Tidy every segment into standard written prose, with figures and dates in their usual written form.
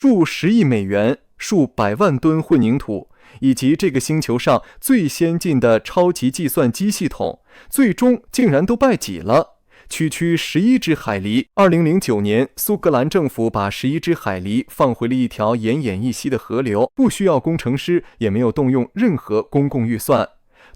数10亿美元、数百万吨混凝土，以及这个星球上最先进的超级计算机系统，最终竟然都败给了区11只海狸。2009年，苏格兰政府把11只海狸放回了一条奄奄一息的河流，不需要工程师，也没有动用任何公共预算。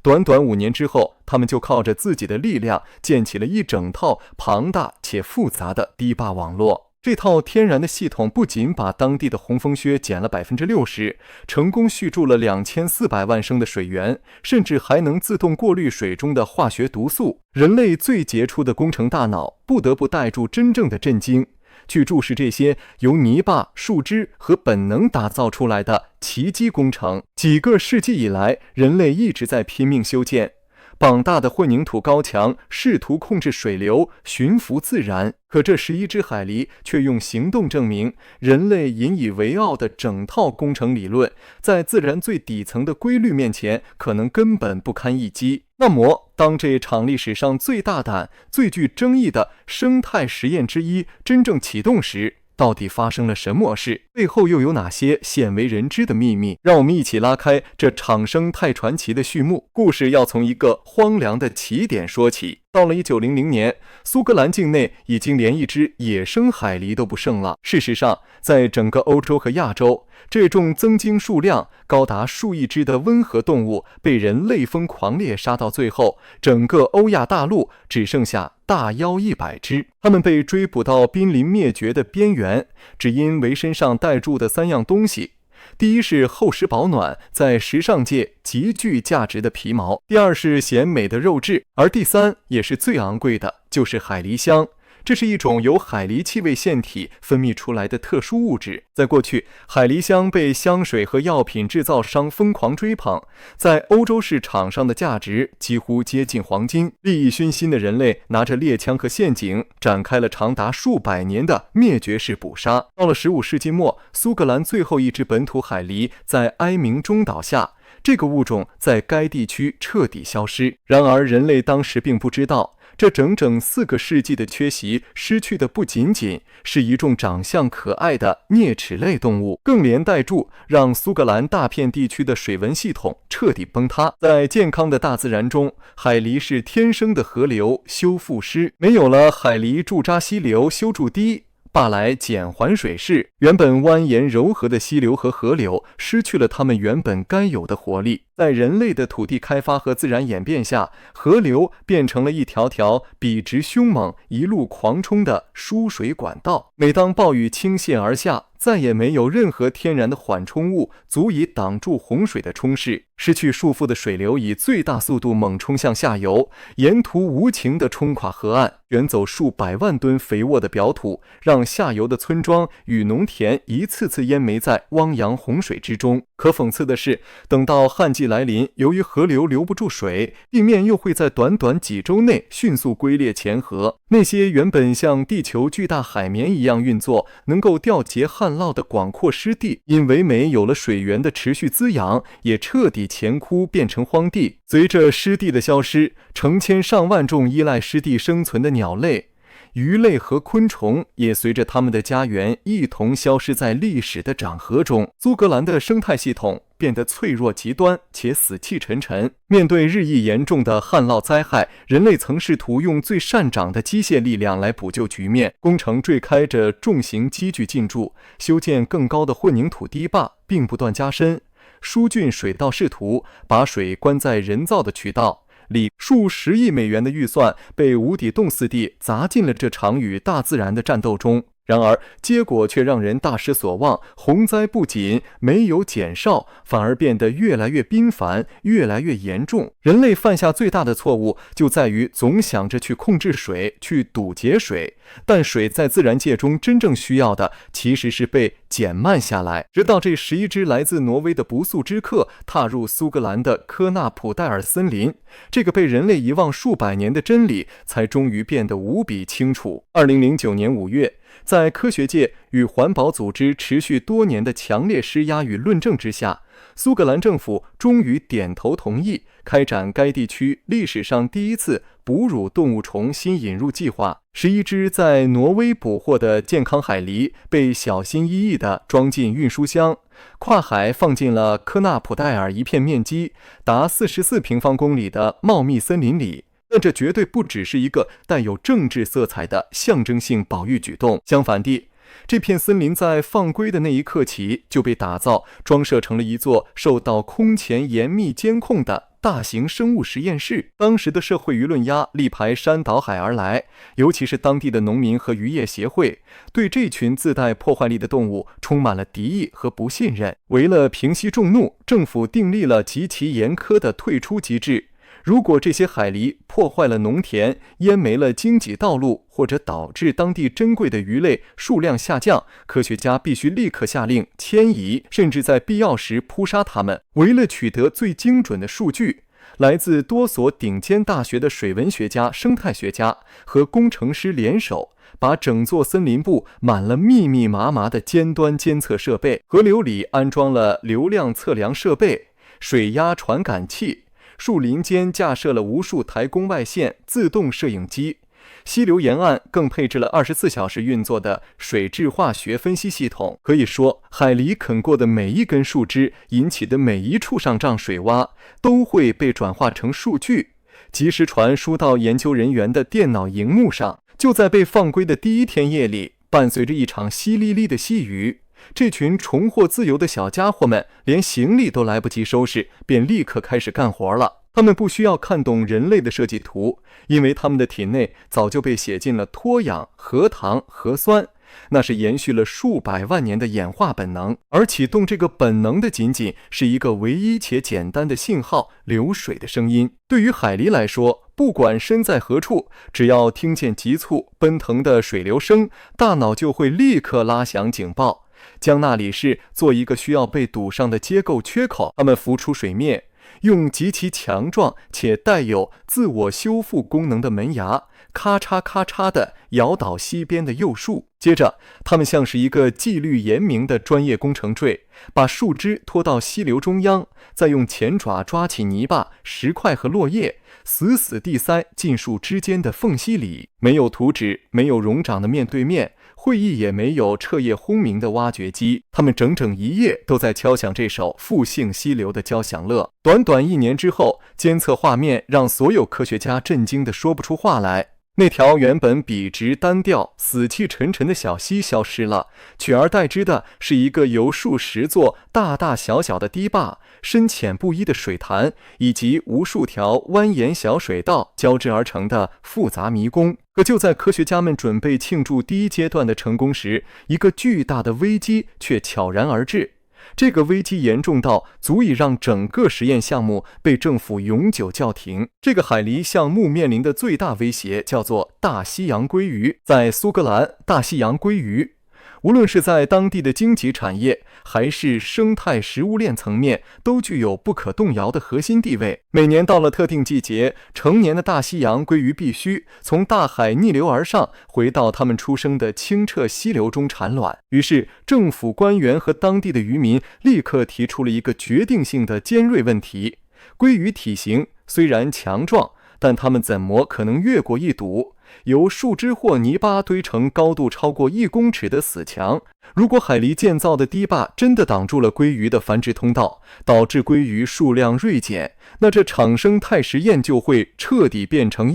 短短5年之后，他们就靠着自己的力量建起了一整套庞大且复杂的堤坝网络。这套天然的系统不仅把当地的红枫靴减了 60%， 成功蓄住了2400万升的水源，甚至还能自动过滤水中的化学毒素。人类最杰出的工程大脑不得不带住真正的震惊，去注视这些由泥巴、树枝和本能打造出来的奇迹工程。几个世纪以来，人类一直在拼命修建庞大的混凝土高墙，试图控制水流，驯服自然。可这11只海狸却用行动证明，人类引以为傲的整套工程理论，在自然最底层的规律面前，可能根本不堪一击。那么，当这场历史上最大胆、最具争议的生态实验之一真正启动时，到底发生了什么事？背后又有哪些鲜为人知的秘密？让我们一起拉开这场生态传奇的序幕。故事要从一个荒凉的起点说起。到了1900年，苏格兰境内已经连一只野生海狸都不剩了。事实上，在整个欧洲和亚洲，这种增精数量高达数亿只的温和动物被人类风狂猎杀到最后，整个欧亚大陆只剩下大妖100只。它们被追捕到濒临灭绝的边缘，只因为身上带住的3样东西。第一是厚实保暖，在时尚界极具价值的皮毛；第二是鲜美的肉质，而第三也是最昂贵的，就是海狸香。这是一种由海狸气味腺体分泌出来的特殊物质。在过去，海狸香被香水和药品制造商疯狂追捧，在欧洲市场上的价值几乎接近黄金。利益熏心的人类拿着猎枪和陷阱，展开了长达数百年的灭绝式捕杀。到了15世纪末，苏格兰最后一只本土海狸在埃明中倒下，这个物种在该地区彻底消失。然而，人类当时并不知道，这整整4个世纪的缺席，失去的不仅仅是一众长相可爱的啮齿类动物，更连带住让苏格兰大片地区的水文系统彻底崩塌。在健康的大自然中，海狸是天生的河流修复师，没有了海狸驻扎溪流、修筑堤，罢来减缓水势，原本蜿蜒柔和的溪流和河流失去了它们原本该有的活力。在人类的土地开发和自然演变下，河流变成了一条条笔直凶猛、一路狂冲的输水管道。每当暴雨倾泻而下，再也没有任何天然的缓冲物足以挡住洪水的冲势。失去束缚的水流以最大速度猛冲向下游，沿途无情地冲垮河岸，卷走数百万吨肥沃的表土，让下游的村庄与农田一次次淹没在汪洋洪水之中。可讽刺的是，等到旱季来临，由于河流留不住水，地面又会在短短几周内迅速龟裂前河。那些原本像地球巨大海绵一样运作，能够调节旱涝的广阔湿地，因为没有了水源的持续滋养，也彻底乾枯变成荒地。随着湿地的消失，成千上万种依赖湿地生存的鸟类、鱼类和昆虫也随着它们的家园一同消失在历史的长河中。苏格兰的生态系统变得脆弱极端且死气沉沉。面对日益严重的旱涝灾害，人类曾试图用最擅长的机械力量来补救局面。工程坠开着重型机具进驻，修建更高的混凝土堤坝，并不断加深疏浚水道，试图把水关在人造的渠道里。数10亿美元的预算被无底洞似地砸进了这场与大自然的战斗中。然而结果却让人大失所望，洪灾不仅没有减少，反而变得越来越频繁，越来越严重。人类犯下最大的错误就在于总想着去控制水，去堵截水，但水在自然界中真正需要的其实是被减慢下来。直到这11只来自挪威的不速之客踏入苏格兰的科纳普戴尔森林，这个被人类遗忘数百年的真理才终于变得无比清楚。2009年5月，在科学界与环保组织持续多年的强烈施压与论证之下，苏格兰政府终于点头同意开展该地区历史上第一次哺乳动物虫新引入计划。11只在挪威捕获的健康海狸被小心翼翼地装进运输箱，跨海放进了科纳普代尔一片面积达44平方公里的茂密森林里。但这绝对不只是一个带有政治色彩的象征性保育举动，相反地，这片森林在放归的那一刻起就被打造装设成了一座受到空前严密监控的大型生物实验室。当时的社会舆论压力排山倒海而来，尤其是当地的农民和渔业协会对这群自带破坏力的动物充满了敌意和不信任。为了平息众怒，政府订立了极其严苛的退出机制。如果这些海狸破坏了农田，淹没了经济道路，或者导致当地珍贵的鱼类数量下降，科学家必须立刻下令迁移，甚至在必要时扑杀它们。为了取得最精准的数据，来自多所顶尖大学的水文学家、生态学家和工程师联手，把整座森林部满了密密麻麻的尖端监测设备。河流里安装了流量测量设备、水压传感器，树林间架设了无数台红外线自动摄影机，溪流沿岸更配置了24小时运作的水质化学分析系统。可以说，海狸啃过的每一根树枝引起的每一处上涨水洼都会被转化成数据，及时传输到研究人员的电脑荧幕上。就在被放归的第一天夜里，伴随着一场淅沥沥的细雨，这群重获自由的小家伙们连行李都来不及收拾，便立刻开始干活了。他们不需要看懂人类的设计图，因为他们的体内早就被写进了脱氧、核糖、核酸，那是延续了数百万年的演化本能。而启动这个本能的仅仅是一个唯一且简单的信号——流水的声音。对于海狸来说，不管身在何处，只要听见急促奔腾的水流声，大脑就会立刻拉响警报，将那里是做一个需要被堵上的结构缺口。它们浮出水面，用极其强壮且带有自我修复功能的门牙咔嚓咔嚓地摇倒溪边的幼树。接着，它们像是一个纪律严明的专业工程队，把树枝拖到溪流中央，再用前爪抓起泥巴、石块和落叶，死死地塞进树之间的缝隙里。没有图纸，没有溶长的面对面，会议也没有彻夜轰鸣的挖掘机，他们整整一夜都在敲响这首复兴溪流的交响乐。短短1年之后，监测画面让所有科学家震惊地说不出话来。那条原本笔直单调、死气沉沉的小溪消失了，取而代之的是一个由数十座大大小小的堤坝、深浅不一的水潭以及无数条蜿蜒小水道交织而成的复杂迷宫。可就在科学家们准备庆祝第一阶段的成功时，一个巨大的危机却悄然而至。这个危机严重到足以让整个实验项目被政府永久叫停。这个海狸项目面临的最大威胁叫做大西洋鲑鱼。在苏格兰，大西洋鲑鱼无论是在当地的经济产业还是生态食物链层面，都具有不可动摇的核心地位。每年到了特定季节，成年的大西洋鲑鱼必须从大海逆流而上，回到它们出生的清澈溪流中产卵。于是政府官员和当地的渔民立刻提出了一个决定性的尖锐问题：鲑鱼体型虽然强壮，但它们怎么可能越过一堵由树枝或泥巴堆成高度超过1公尺的死墙？如果海狸建造的堤坝真的挡住了鲑鱼的繁殖通道，导致鲑鱼数量锐减，那这场生态实验就会彻底变成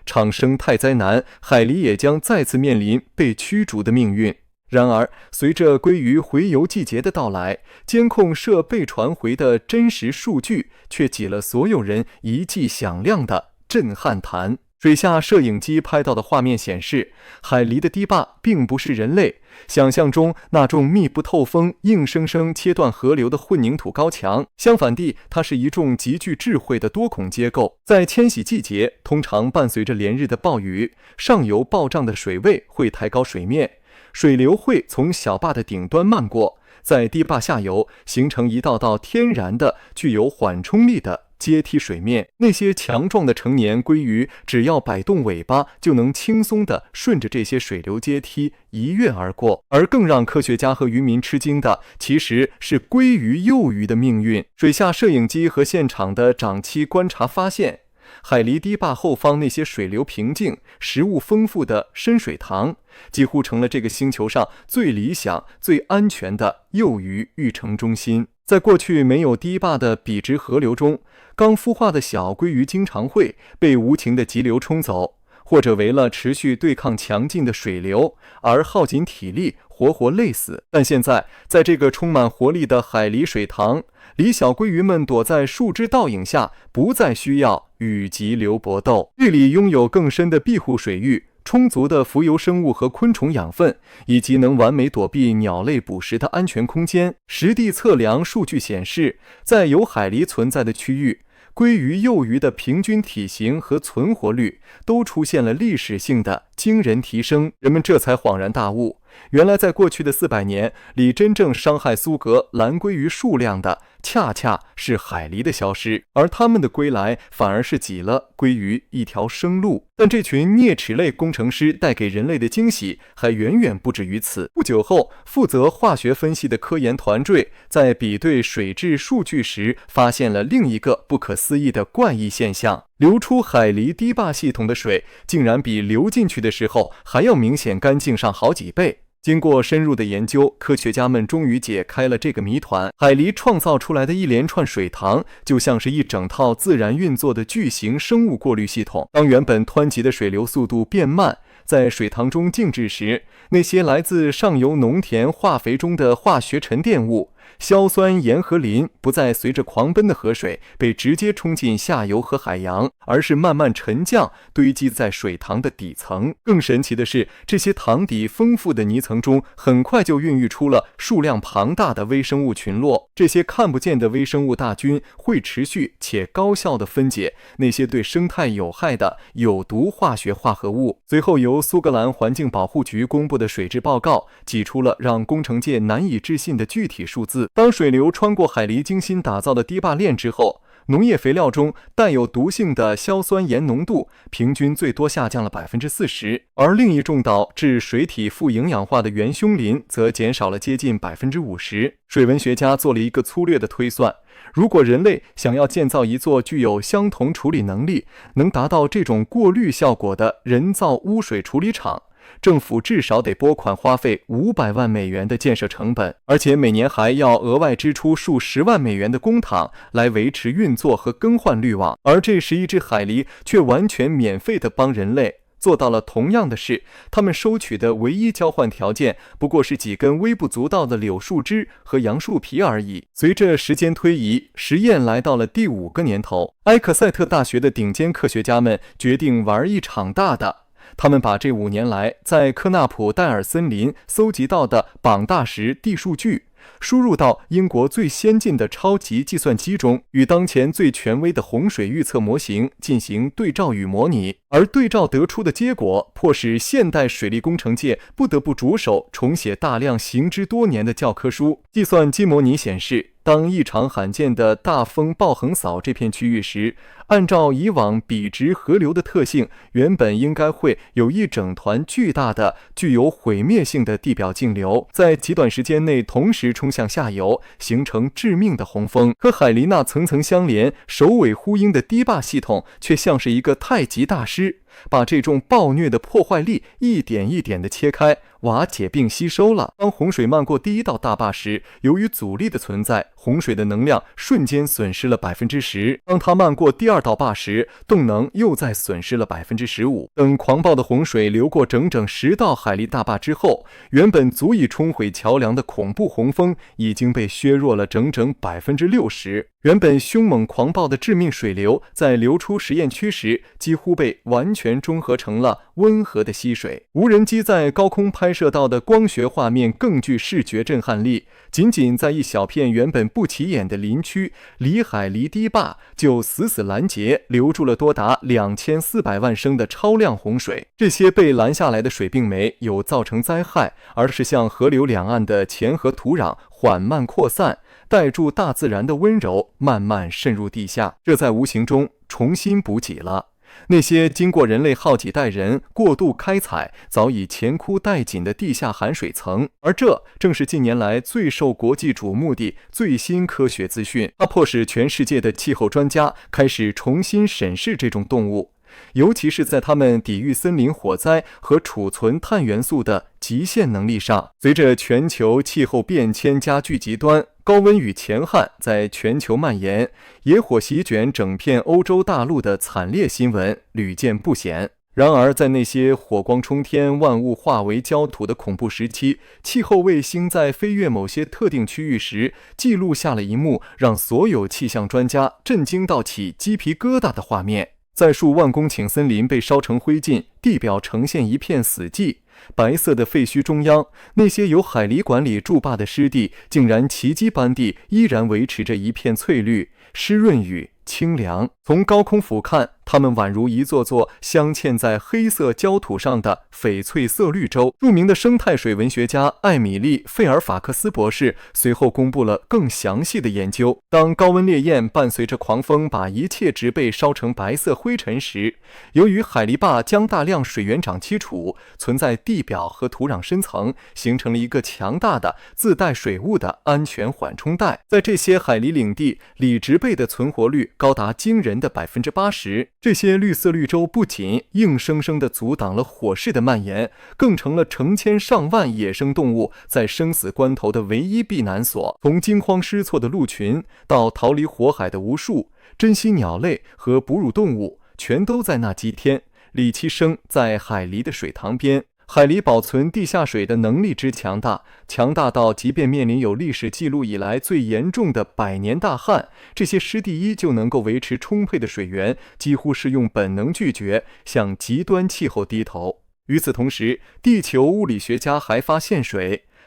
场生态灾难，海狸也将再次面临被驱逐的命运。然而，随着鲑鱼洄游季节的到来，监控设备传回的真实数据却挤了所有人一记响亮的震撼弹。水下摄影机拍到的画面显示，海狸的堤坝并不是人类想象中那种密不透风、硬生生切断河流的混凝土高墙。相反地，它是一众极具智慧的多孔结构。在迁徙季节，通常伴随着连日的暴雨，上游暴涨的水位会抬高水面，水流会从小坝的顶端漫过，在堤坝下游形成一道道天然的、具有缓冲力的阶梯水面。那些强壮的成年鲑鱼只要摆动尾巴，就能轻松地顺着这些水流阶梯一跃而过。而更让科学家和渔民吃惊的，其实是鲑鱼幼鱼的命运。水下摄影机和现场的长期观察发现，海狸堤坝后方那些水流平静、食物丰富的深水塘，几乎成了这个星球上最理想、最安全的幼鱼育成中心。在过去没有堤坝的笔直河流中，刚孵化的小鲑鱼经常会被无情的急流冲走，或者为了持续对抗强劲的水流而耗尽体力，活活累死。但现在，在这个充满活力的海狸水塘里，小鲑鱼们躲在树枝倒影下，不再需要与急流搏斗。这里拥有更深的庇护水域，充足的浮游生物和昆虫养分，以及能完美躲避鸟类捕食的安全空间。实地测量数据显示，在有海狸存在的区域，鲑鱼幼鱼的平均体型和存活率都出现了历史性的惊人提升。人们这才恍然大悟，原来在过去的400年里，真正伤害苏格兰鲑鱼数量的恰恰是海狸的消失，而它们的归来反而是给了鲑鱼一条生路。但这群啮齿类工程师带给人类的惊喜还远远不止于此。不久后，负责化学分析的科研团队在比对水质数据时，发现了另一个不可思议的怪异现象：流出海狸堤坝系统的水竟然比流进去的时候还要明显干净上好几倍。经过深入的研究，科学家们终于解开了这个谜团。海狸创造出来的一连串水塘，就像是一整套自然运作的巨型生物过滤系统。当原本湍急的水流速度变慢，在水塘中静置时，那些来自上游农田化肥中的化学沉淀物硝酸盐和磷不再随着狂奔的河水被直接冲进下游和海洋，而是慢慢沉降，堆积在水塘的底层。更神奇的是，这些塘底丰富的泥层中很快就孕育出了数量庞大的微生物群落。这些看不见的微生物大军会持续且高效地分解那些对生态有害的有毒化学化合物。随后由苏格兰环境保护局公布的水质报告挤出了让工程界难以置信的具体数字。当水流穿过海狸精心打造的堤坝链之后，农业肥料中带有毒性的硝酸盐浓度平均最多下降了 40%， 而另一种导致水体富营养化的元凶磷则减少了接近 50%。 水文学家做了一个粗略的推算，如果人类想要建造一座具有相同处理能力、能达到这种过滤效果的人造污水处理厂，政府至少得拨款花费500万美元的建设成本，而且每年还要额外支出数十万美元的公帑来维持运作和更换滤网。而这11只海狸却完全免费地帮人类做到了同样的事，他们收取的唯一交换条件不过是几根微不足道的柳树枝和杨树皮而已。随着时间推移，实验来到了第5个年头，埃克塞特大学的顶尖科学家们决定玩一场大的。他们把这5年来在科纳普戴尔森林搜集到的绑大石地数据输入到英国最先进的超级计算机中，与当前最权威的洪水预测模型进行对照与模拟，而对照得出的结果迫使现代水利工程界不得不着手重写大量行之多年的教科书。计算机模拟显示，当异常罕见的大风暴横扫这片区域时，按照以往笔直河流的特性，原本应该会有一整团巨大的具有毁灭性的地表径流在极短时间内同时冲向下游，形成致命的洪峰。可海狸那层层相连、首尾呼应的堤坝系统却像是一个太极大师，把这种暴虐的破坏力一点一点地切开、瓦解并吸收了。当洪水漫过第一道大坝时，由于阻力的存在，洪水的能量瞬间损失了 10%。 当它漫过第2道坝时，动能又再损失了 15%。 等狂暴的洪水流过整整10道海狸大坝之后，原本足以冲毁桥梁的恐怖洪峰已经被削弱了整整 60%。 原本凶猛狂暴的致命水流在流出实验区时，几乎被完全中和成了温和的溪水。无人机在高空拍摄到的光学画面更具视觉震撼力，仅仅在一小片原本不起眼的林区，里海狸堤坝就死死拦截流注了多达2400万升的超量洪水。这些被拦下来的水并没有造成灾害，而是向河流两岸的浅河土壤缓慢扩散，带住大自然的温柔，慢慢渗入地下，这在无形中重新补给了那些经过人类好几代人过度开采，早已前枯殆尽的地下含水层。而这正是近年来最受国际瞩目的最新科学资讯，它迫使全世界的气候专家开始重新审视这种动物，尤其是在它们抵御森林火灾和储存碳元素的极限能力上。随着全球气候变迁加剧极端，高温与强旱在全球蔓延，野火席卷整片欧洲大陆的惨烈新闻屡见不鲜。然而，在那些火光冲天、万物化为焦土的恐怖时期，气候卫星在飞越某些特定区域时，记录下了一幕让所有气象专家震惊到起鸡皮疙瘩的画面。在数万公顷森林被烧成灰烬，地表呈现一片死寂，白色的废墟中央，那些由海狸管理筑坝的湿地，竟然奇迹般地依然维持着一片翠绿、湿润与清凉。从高空俯瞰，它们宛如一座座镶嵌在黑色焦土上的翡翠色绿洲。著名的生态水文学家艾米丽·费尔法克斯博士随后公布了更详细的研究。当高温烈焰伴随着狂风把一切植被烧成白色灰尘时，由于海狸坝将大量水源长期处存在地表和土壤深层，形成了一个强大的自带水雾的安全缓冲带。在这些海狸领地，里植被的存活率高达惊人的80%。这些绿色绿洲不仅硬生生地阻挡了火势的蔓延，更成了成千上万野生动物在生死关头的唯一避难所。从惊慌失措的鹿群到逃离火海的无数珍稀鸟类和哺乳动物，全都在那几天里栖生在海狸的水塘边。海狸保存地下水的能力之强大，强大到即便面临有历史记录以来最严重的100年大旱，这些湿地依旧能够维持充沛的水源，几乎是用本能拒绝向极端气候低头。与此同时，地球物理学家还发现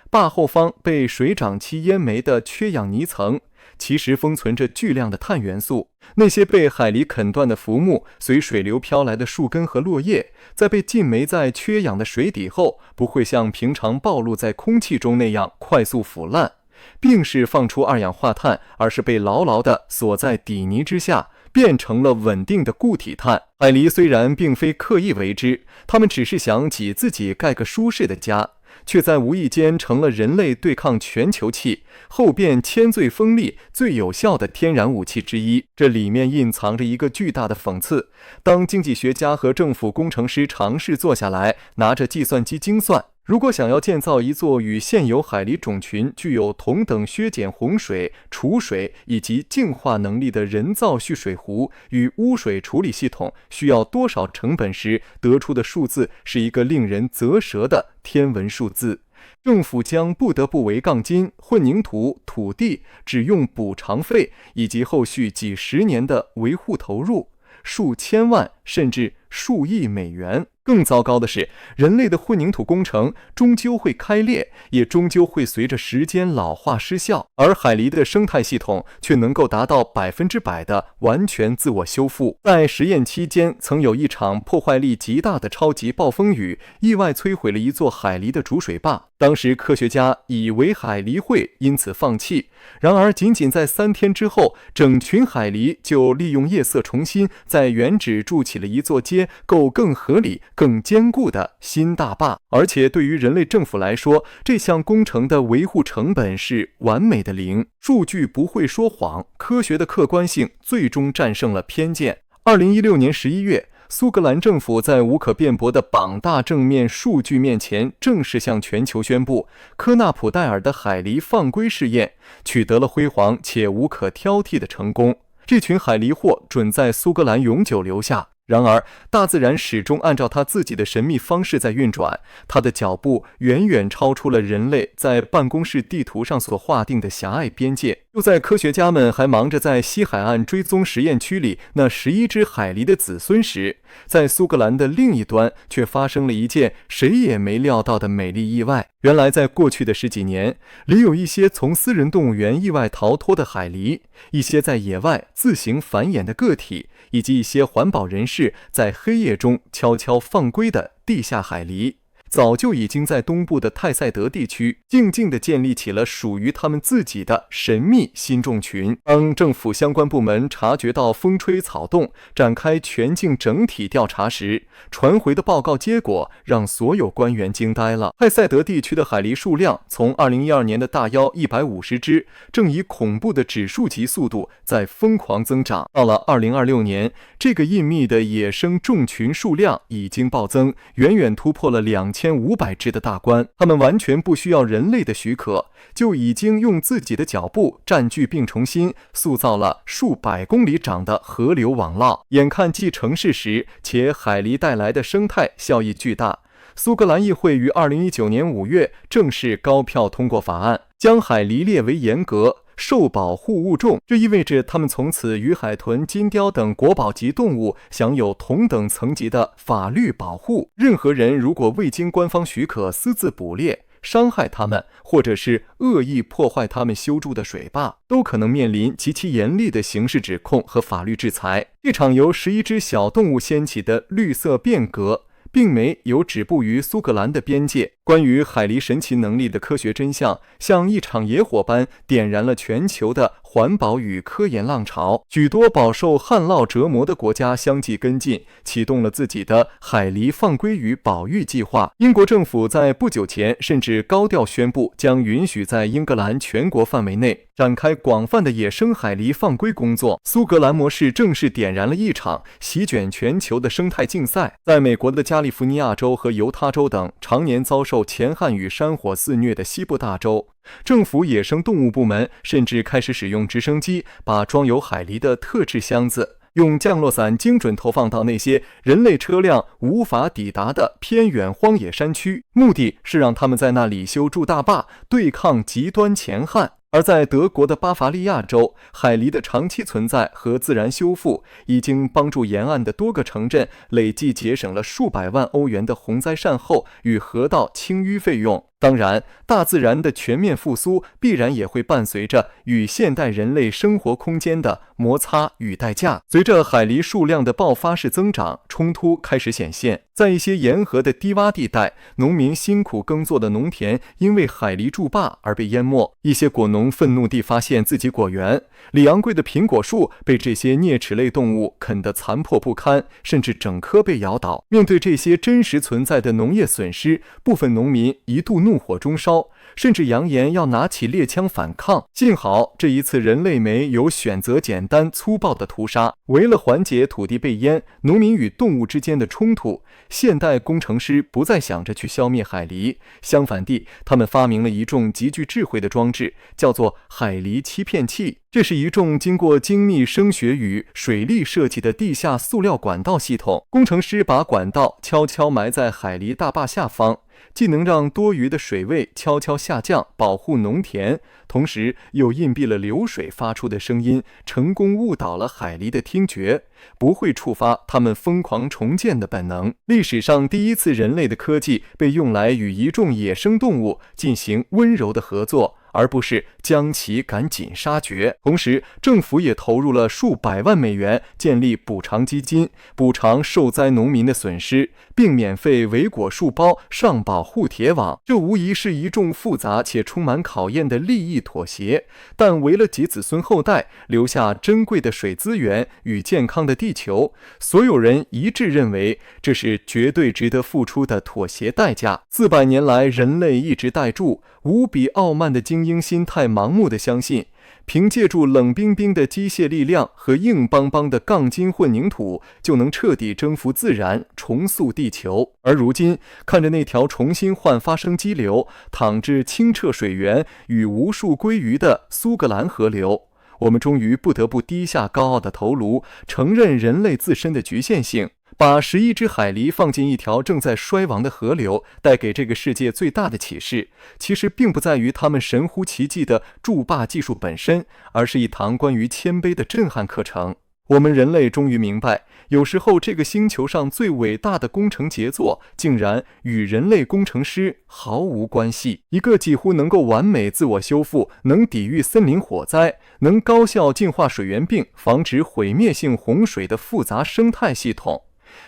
坝后方被水涨气淹没的缺氧泥层其实封存着巨量的碳元素。那些被海狸啃断的浮木，随水流飘来的树根和落叶，在被浸没在缺氧的水底后，不会像平常暴露在空气中那样快速腐烂，并是放出二氧化碳，而是被牢牢地锁在底泥之下，变成了稳定的固体碳。海狸虽然并非刻意为之，它们只是想给自己盖个舒适的家，却在无意间成了人类对抗全球气、后变铅最锋利、最有效的天然武器之一。这里面蕴藏着一个巨大的讽刺。当经济学家和政府工程师尝试坐下来，拿着计算机精算，如果想要建造一座与现有海狸种群具有同等削减洪水、储水以及净化能力的人造蓄水湖与污水处理系统，需要多少成本时，得出的数字是一个令人啧舌的天文数字。政府将不得不为钢筋、混凝土、土地只用补偿费以及后续几十年的维护投入数千万甚至数亿美元。更糟糕的是，人类的混凝土工程终究会开裂，也终究会随着时间老化失效，而海狸的生态系统却能够达到100%的完全自我修复。在实验期间，曾有一场破坏力极大的超级暴风雨意外摧毁了一座海狸的主水坝，当时科学家以为海狸会因此放弃，然而仅仅在3天之后，整群海狸就利用夜色重新在原址筑起了一座结构更合理、更坚固的新大坝。而且对于人类政府来说，这项工程的维护成本是完美的零。数据不会说谎，科学的客观性最终战胜了偏见。2016年11月，苏格兰政府在无可辩驳的榜大正面数据面前，正式向全球宣布，科纳普戴尔的海狸放归试验取得了辉煌且无可挑剔的成功。这群海狸货准在苏格兰永久留下。然而，大自然始终按照它自己的神秘方式在运转，它的脚步远远超出了人类在办公室地图上所划定的狭隘边界。就在科学家们还忙着在西海岸追踪实验区里那11只海狸的子孙时，在苏格兰的另一端却发生了一件谁也没料到的美丽意外。原来在过去的10几年里，有一些从私人动物园意外逃脱的海狸，一些在野外自行繁衍的个体，以及一些环保人士在黑夜中悄悄放归的地下海狸。早就已经在东部的泰塞德地区静静地建立起了属于他们自己的神秘新众群。当政府相关部门察觉到风吹草动，展开全境整体调查时，传回的报告结果让所有官员惊呆了。泰塞德地区的海狸数量从2012年的大约150只，正以恐怖的指数级速度在疯狂增长。到了2026年，这个隐秘的野生众群数量已经暴增，远远突破了2500只的大关。他们完全不需要人类的许可，就已经用自己的脚步占据并重新塑造了数百公里长的河流网络。眼看既成事实，且海狸带来的生态效益巨大，苏格兰议会于2019年5月正式高票通过法案，将海狸列为严格受保护物种。这意味着它们从此与海豚、金雕等国宝级动物享有同等层级的法律保护。任何人如果未经官方许可私自捕猎、伤害它们，或者是恶意破坏它们修筑的水坝，都可能面临极其严厉的刑事指控和法律制裁。这场由11只小动物掀起的绿色变革并没有止步于苏格兰的边界。关于海狸神奇能力的科学真相，像一场野火般点燃了全球的环保与科研浪潮。许多饱受旱涝折磨的国家相继跟进，启动了自己的海狸放归与保育计划。英国政府在不久前甚至高调宣布，将允许在英格兰全国范围内展开广泛的野生海狸放归工作。苏格兰模式正式点燃了一场席卷全球的生态竞赛。在美国的加利福尼亚州和犹他州等常年遭受乾旱与山火肆虐的西部大洲，政府野生动物部门甚至开始使用直升机把装有海狸的特制箱子用降落伞精准投放到那些人类车辆无法抵达的偏远荒野山区，目的是让他们在那里修筑大坝，对抗极端乾旱。而在德国的巴伐利亚州，海狸的长期存在和自然修复已经帮助沿岸的多个城镇累计节省了数百万欧元的洪灾善后与河道清淤费用。当然，大自然的全面复苏必然也会伴随着与现代人类生活空间的摩擦与代价。随着海狸数量的爆发式增长，冲突开始显现。在一些沿河的低洼地带，农民辛苦耕作的农田因为海狸筑坝而被淹没。一些果农愤怒地发现自己果园里昂贵的苹果树被这些啮齿类动物啃得残破不堪，甚至整棵被摇倒。面对这些真实存在的农业损失，部分农民一度怒火中烧，甚至扬言要拿起猎枪反抗。幸好这一次人类没有选择简单粗暴的屠杀。为了缓解土地被淹、农民与动物之间的冲突，现代工程师不再想着去消灭海狸，相反地，他们发明了一种极具智慧的装置，叫做海狸欺骗器。这是一种经过精密声学与水力设计的地下塑料管道系统。工程师把管道悄悄埋在海狸大坝下方，既能让多余的水位悄悄下降，保护农田，同时又隐蔽了流水发出的声音，成功误导了海狸的听觉，不会触发它们疯狂重建的本能。历史上第一次人类的科技被用来与一众野生动物进行温柔的合作，而不是将其赶尽杀绝。同时，政府也投入了数百万美元建立补偿基金，补偿受灾农民的损失，并免费维果树包上保护铁网。这无疑是一众复杂且充满考验的利益妥协，但为了给子孙后代留下珍贵的水资源与健康的地球，所有人一致认为这是绝对值得付出的妥协代价。400年来，人类一直带住无比傲慢的精英心态，盲目地相信凭借住冷冰冰的机械力量和硬邦邦的钢筋混凝土就能彻底征服自然，重塑地球。而如今看着那条重新焕发生机流淌至清澈水源与无数鲑鱼的苏格兰河流，我们终于不得不低下高傲的头颅，承认人类自身的局限性。把11只海狸放进一条正在衰亡的河流，带给这个世界最大的启示，其实并不在于他们神乎其技的筑坝技术本身，而是一堂关于谦卑的震撼课程。我们人类终于明白，有时候这个星球上最伟大的工程杰作，竟然与人类工程师毫无关系。一个几乎能够完美自我修复，能抵御森林火灾，能高效净化水源并防止毁灭性洪水的复杂生态系统，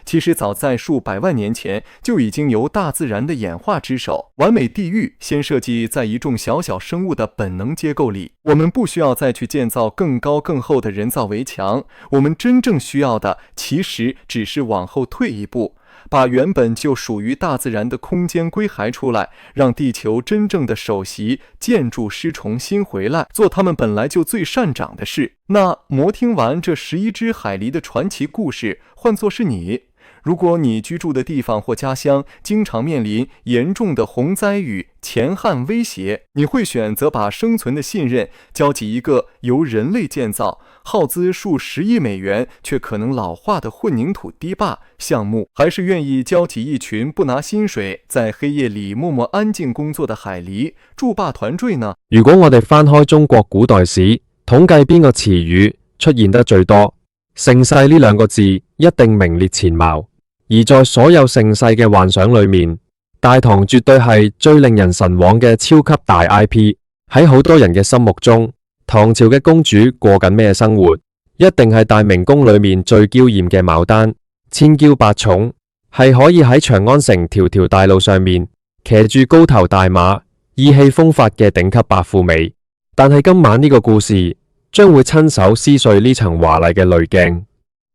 其實早在數百萬年前就已經由大自然的演化之手，完美地獄先設計在一眾小小生物的本能結構裡。我們不需要再去建造更高更厚的人造圍牆，我們真正需要的其實只是往後退一步，把原本就屬於大自然的空間歸還出來，讓地球真正的首席建築師重新回來，做他們本來就最擅長的事。那魔聽完這11隻海狸的傳奇故事，換作是你，如果你居住的地方或家鄉經常面臨嚴重的洪災與乾旱威脅，你會選擇把生存的信任交給一個由人類建造、耗資數十億美元卻可能老化的混凝土堤壩項目，還是願意交給一群不拿薪水在黑夜裡默默安靜工作的海狸築壩團隊呢？如果我哋翻開中國古代史，統計邊個詞語出現得最多，盛世呢兩個字一定名列前茅。而在所有盛世嘅幻想裏面，大唐絕對係最令人神往嘅超級大 IP。喺好多人嘅心目中，唐朝嘅公主過緊咩生活？一定係大明宮裏面最嬌艷嘅牡丹，千嬌百寵，係可以喺長安城條條大路上面騎住高頭大馬，意氣風發嘅頂級白富美。但係今晚呢個故事將會親手撕碎呢層華麗嘅濾鏡。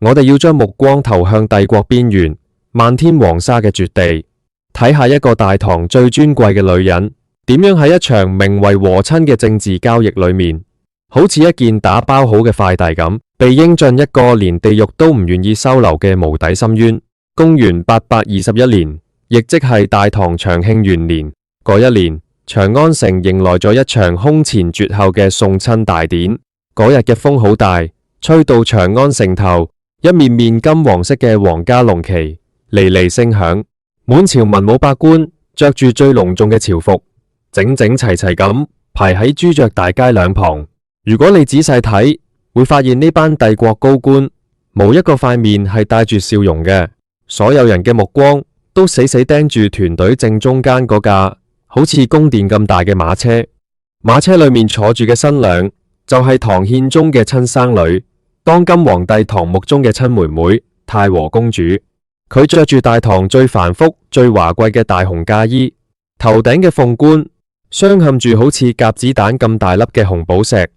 我哋要將目光投向帝國邊緣，漫天黃沙嘅絕地，睇下一個大唐最尊貴嘅女人點樣喺一場名為和親嘅政治交易裏面，好似一件打包好嘅快遞咁，被應進一個連地獄都唔願意收留嘅無底深淵。公元821年，亦即係大唐長慶元年嗰一年，長安城迎來咗一場空前絕後嘅送親大典。嗰日嘅風好大，吹到長安城頭，一面面金黃色嘅皇家龍旗離離聲響，滿朝文武百官着住最隆重嘅朝服，整整齊齊咁排喺朱雀大街兩旁。如果你仔細睇，會發現呢班帝國高官冇一個塊面係帶住笑容嘅，所有人嘅目光都死死盯住團隊正中間嗰架好似宮殿咁大嘅馬車。馬車裏面坐住嘅新娘就係唐憲宗嘅親生女，當今皇帝唐穆宗嘅親妹妹太和公主。佢着住大唐最繁複最華貴嘅大紅嫁衣，頭頂嘅鳳冠鑲嵌住好似鴿子蛋咁大粒嘅紅寶石，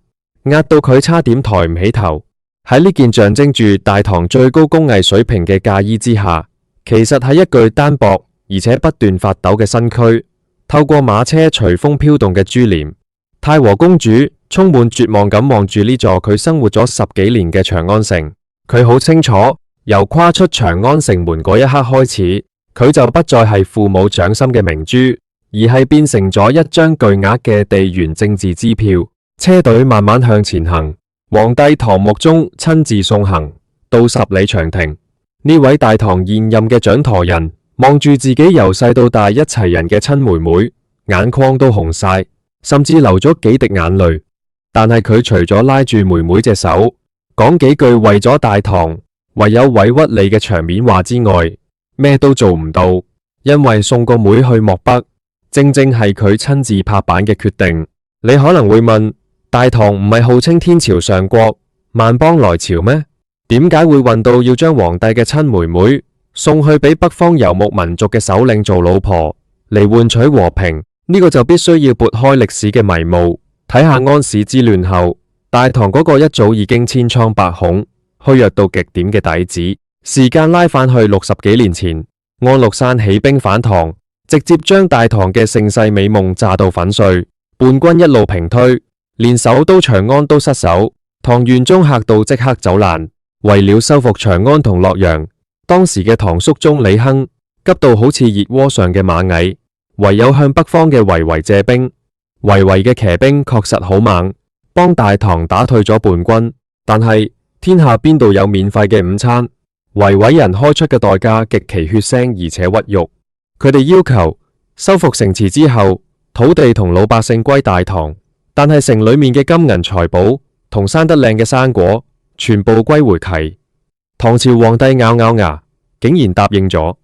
壓到佢差點抬唔起頭。喺呢件象徵住大唐最高工藝水平嘅嫁衣之下，其實係一具單薄而且不斷發抖嘅身軀，透過馬車隨風飄動嘅珠簾。太和公主充滿絕望咁望住呢座佢生活咗10幾年嘅長安城，佢好清楚，由跨出長安城門嗰一刻開始，佢就不再係父母掌心嘅明珠，而係變成咗一張巨額嘅地緣政治支票。車隊慢慢向前行，皇帝唐穆宗親自送行到10里長亭。呢位大唐現任嘅掌舵人望住自己由細到大一齊人嘅親妹妹，眼眶都紅晒，甚至流咗幾滴眼淚。但係佢除咗拉住妹妹隻手，講幾句為咗大唐唯有委屈你嘅場面話之外，咩都做唔到。因為送個妹去漠北，正正係佢親自拍板嘅決定。你可能會問，大唐唔係號稱天朝上國、萬邦來朝咩？點解會運到要將皇帝嘅親妹妹送去俾北方游牧民族嘅首領做老婆嚟換取和平？呢個就必須要撥開歷史嘅迷霧，睇下安史之亂後大唐嗰個一早已經千瘡百孔、虛弱到極點嘅底子。時間拉返去60幾年前，安祿山起兵反唐，直接將大唐嘅盛世美夢炸到粉碎。叛軍一路平推，連首都長安都失守。唐玄宗嚇到即刻走難。為了收復長安同洛陽，當時嘅唐肅宗李亨急到好似熱鍋上嘅螞蟻，唯有向北方嘅維維借兵。維維嘅騎兵確實好猛，幫大唐打退咗叛軍。但係天下邊度有免費嘅午餐？維維人開出嘅代價極其血腥而且屈辱。佢哋要求收復城池之後，土地同老百姓歸大唐，但係城裏面嘅金銀財寶同生得靚嘅生果全部歸回祁。唐朝皇帝咬咬牙，竟然答應咗。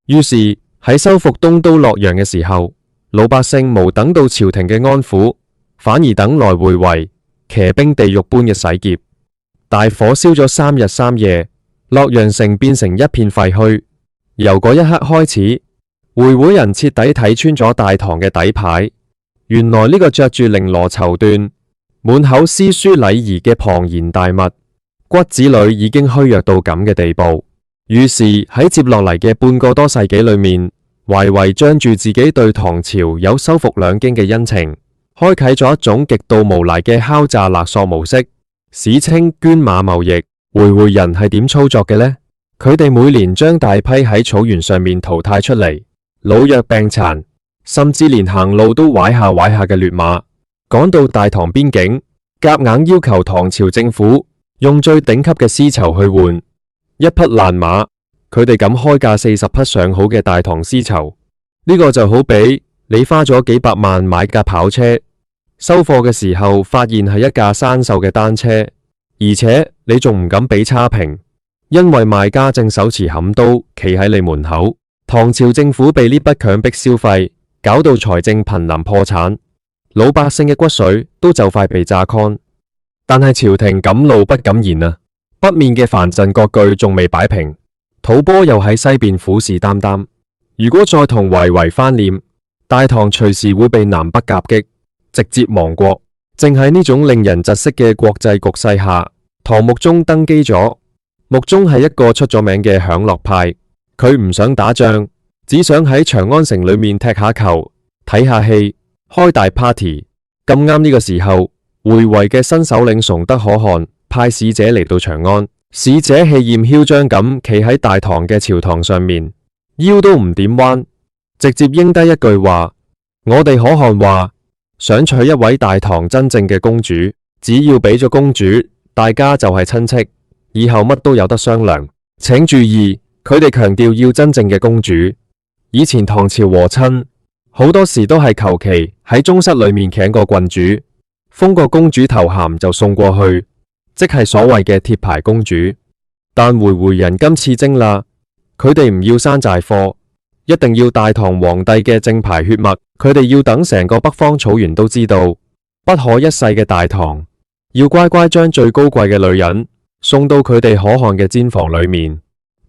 於是喺收復東都洛陽嘅時候，老百姓無等到朝廷嘅安撫，反而等來回圍騎兵地獄般嘅洗劫。大火燒咗3日3夜，洛陽城變成一片廢墟。由嗰一刻開始，會人徹底睇穿咗大唐嘅底牌。原來呢個着住綾羅綢緞、滿口詩書禮儀嘅龐然大物，骨子裏已經虛弱到咁嘅地步。於是喺接落嚟嘅半個多世紀裏面，懷為仗住自己對唐朝有收復兩京嘅恩情，開啟咗一種極度無賴嘅敲詐勒索模式，史稱捐馬貿易。會人係點操作嘅呢？佢哋每年將大批喺草原上面淘汰出嚟，老弱病殘，甚至連行路都拐下嘅劣馬，趕到大唐邊境，夾硬要求唐朝政府用最頂級嘅絲綢去換一匹爛馬。佢哋敢開價40匹上好嘅大唐絲綢，呢個就好比你花咗幾百萬買架跑車，收貨嘅時候發現係一架生鏽嘅單車，而且你仲唔敢俾差評，因為賣家正手持砍刀企喺你門口。唐朝政府被呢筆強迫消費搞到財政瀕臨破產，老百姓嘅骨髓都就快被榨乾。但係朝廷敢怒不敢言啊！北面嘅藩鎮割據仲未擺平，吐蕃又喺西邊虎視眈眈。如果再同維翻臉，大唐隨時會被南北夾擊，直接亡國。正喺呢種令人窒息嘅國際局勢下，唐穆宗登基咗。穆宗係一個出咗名嘅享樂派，佢唔想打仗，只想喺長安城裏面踢下球、睇下戲、開大 party。咁啱呢個時候，會嘅新首領崇德可汗派使者嚟到長安，使者氣焰囂張咁企喺大唐嘅朝堂上面，腰都唔點彎，直接應低一句話：我哋可汗話想娶一位大唐真正嘅公主，只要俾咗公主，大家就係親戚，以後乜都有得商量。請注意，佢哋強調要真正嘅公主。以前唐朝和親好多時都係求其喺宗室裏面請個郡主，封個公主頭銜就送過去，即係所謂嘅貼牌公主。但會人今次精啦，佢哋唔要山寨貨，一定要大唐皇帝嘅正牌血脈。佢哋要等成個北方草原都知道，不可一世嘅大唐，要乖乖將最高貴嘅女人送到佢哋可汗嘅氈房裏面。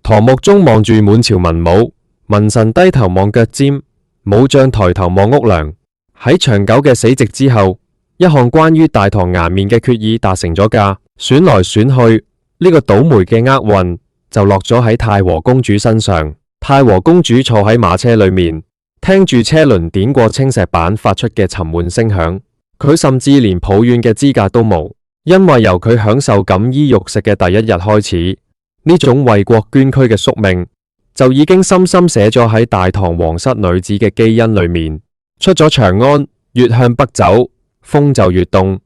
唐穆宗望住滿朝文武，文臣低頭望腳尖，武將抬頭望屋梁。喺長久嘅死寂之後，一項關於大唐顏面嘅決議達成咗架，選來選去，呢個倒霉嘅厄運就落咗喺太和公主身上。太和公主坐喺馬車裏面，聽住車輪點過青石板發出嘅沉悶聲響，佢甚至連抱怨嘅資格都冇，因為由佢享受錦衣玉食嘅第一日開始，呢種為國捐軀嘅宿命就已經深深寫咗喺大唐皇室女子嘅基因裏面。出咗長安，越向北走，風就越凍。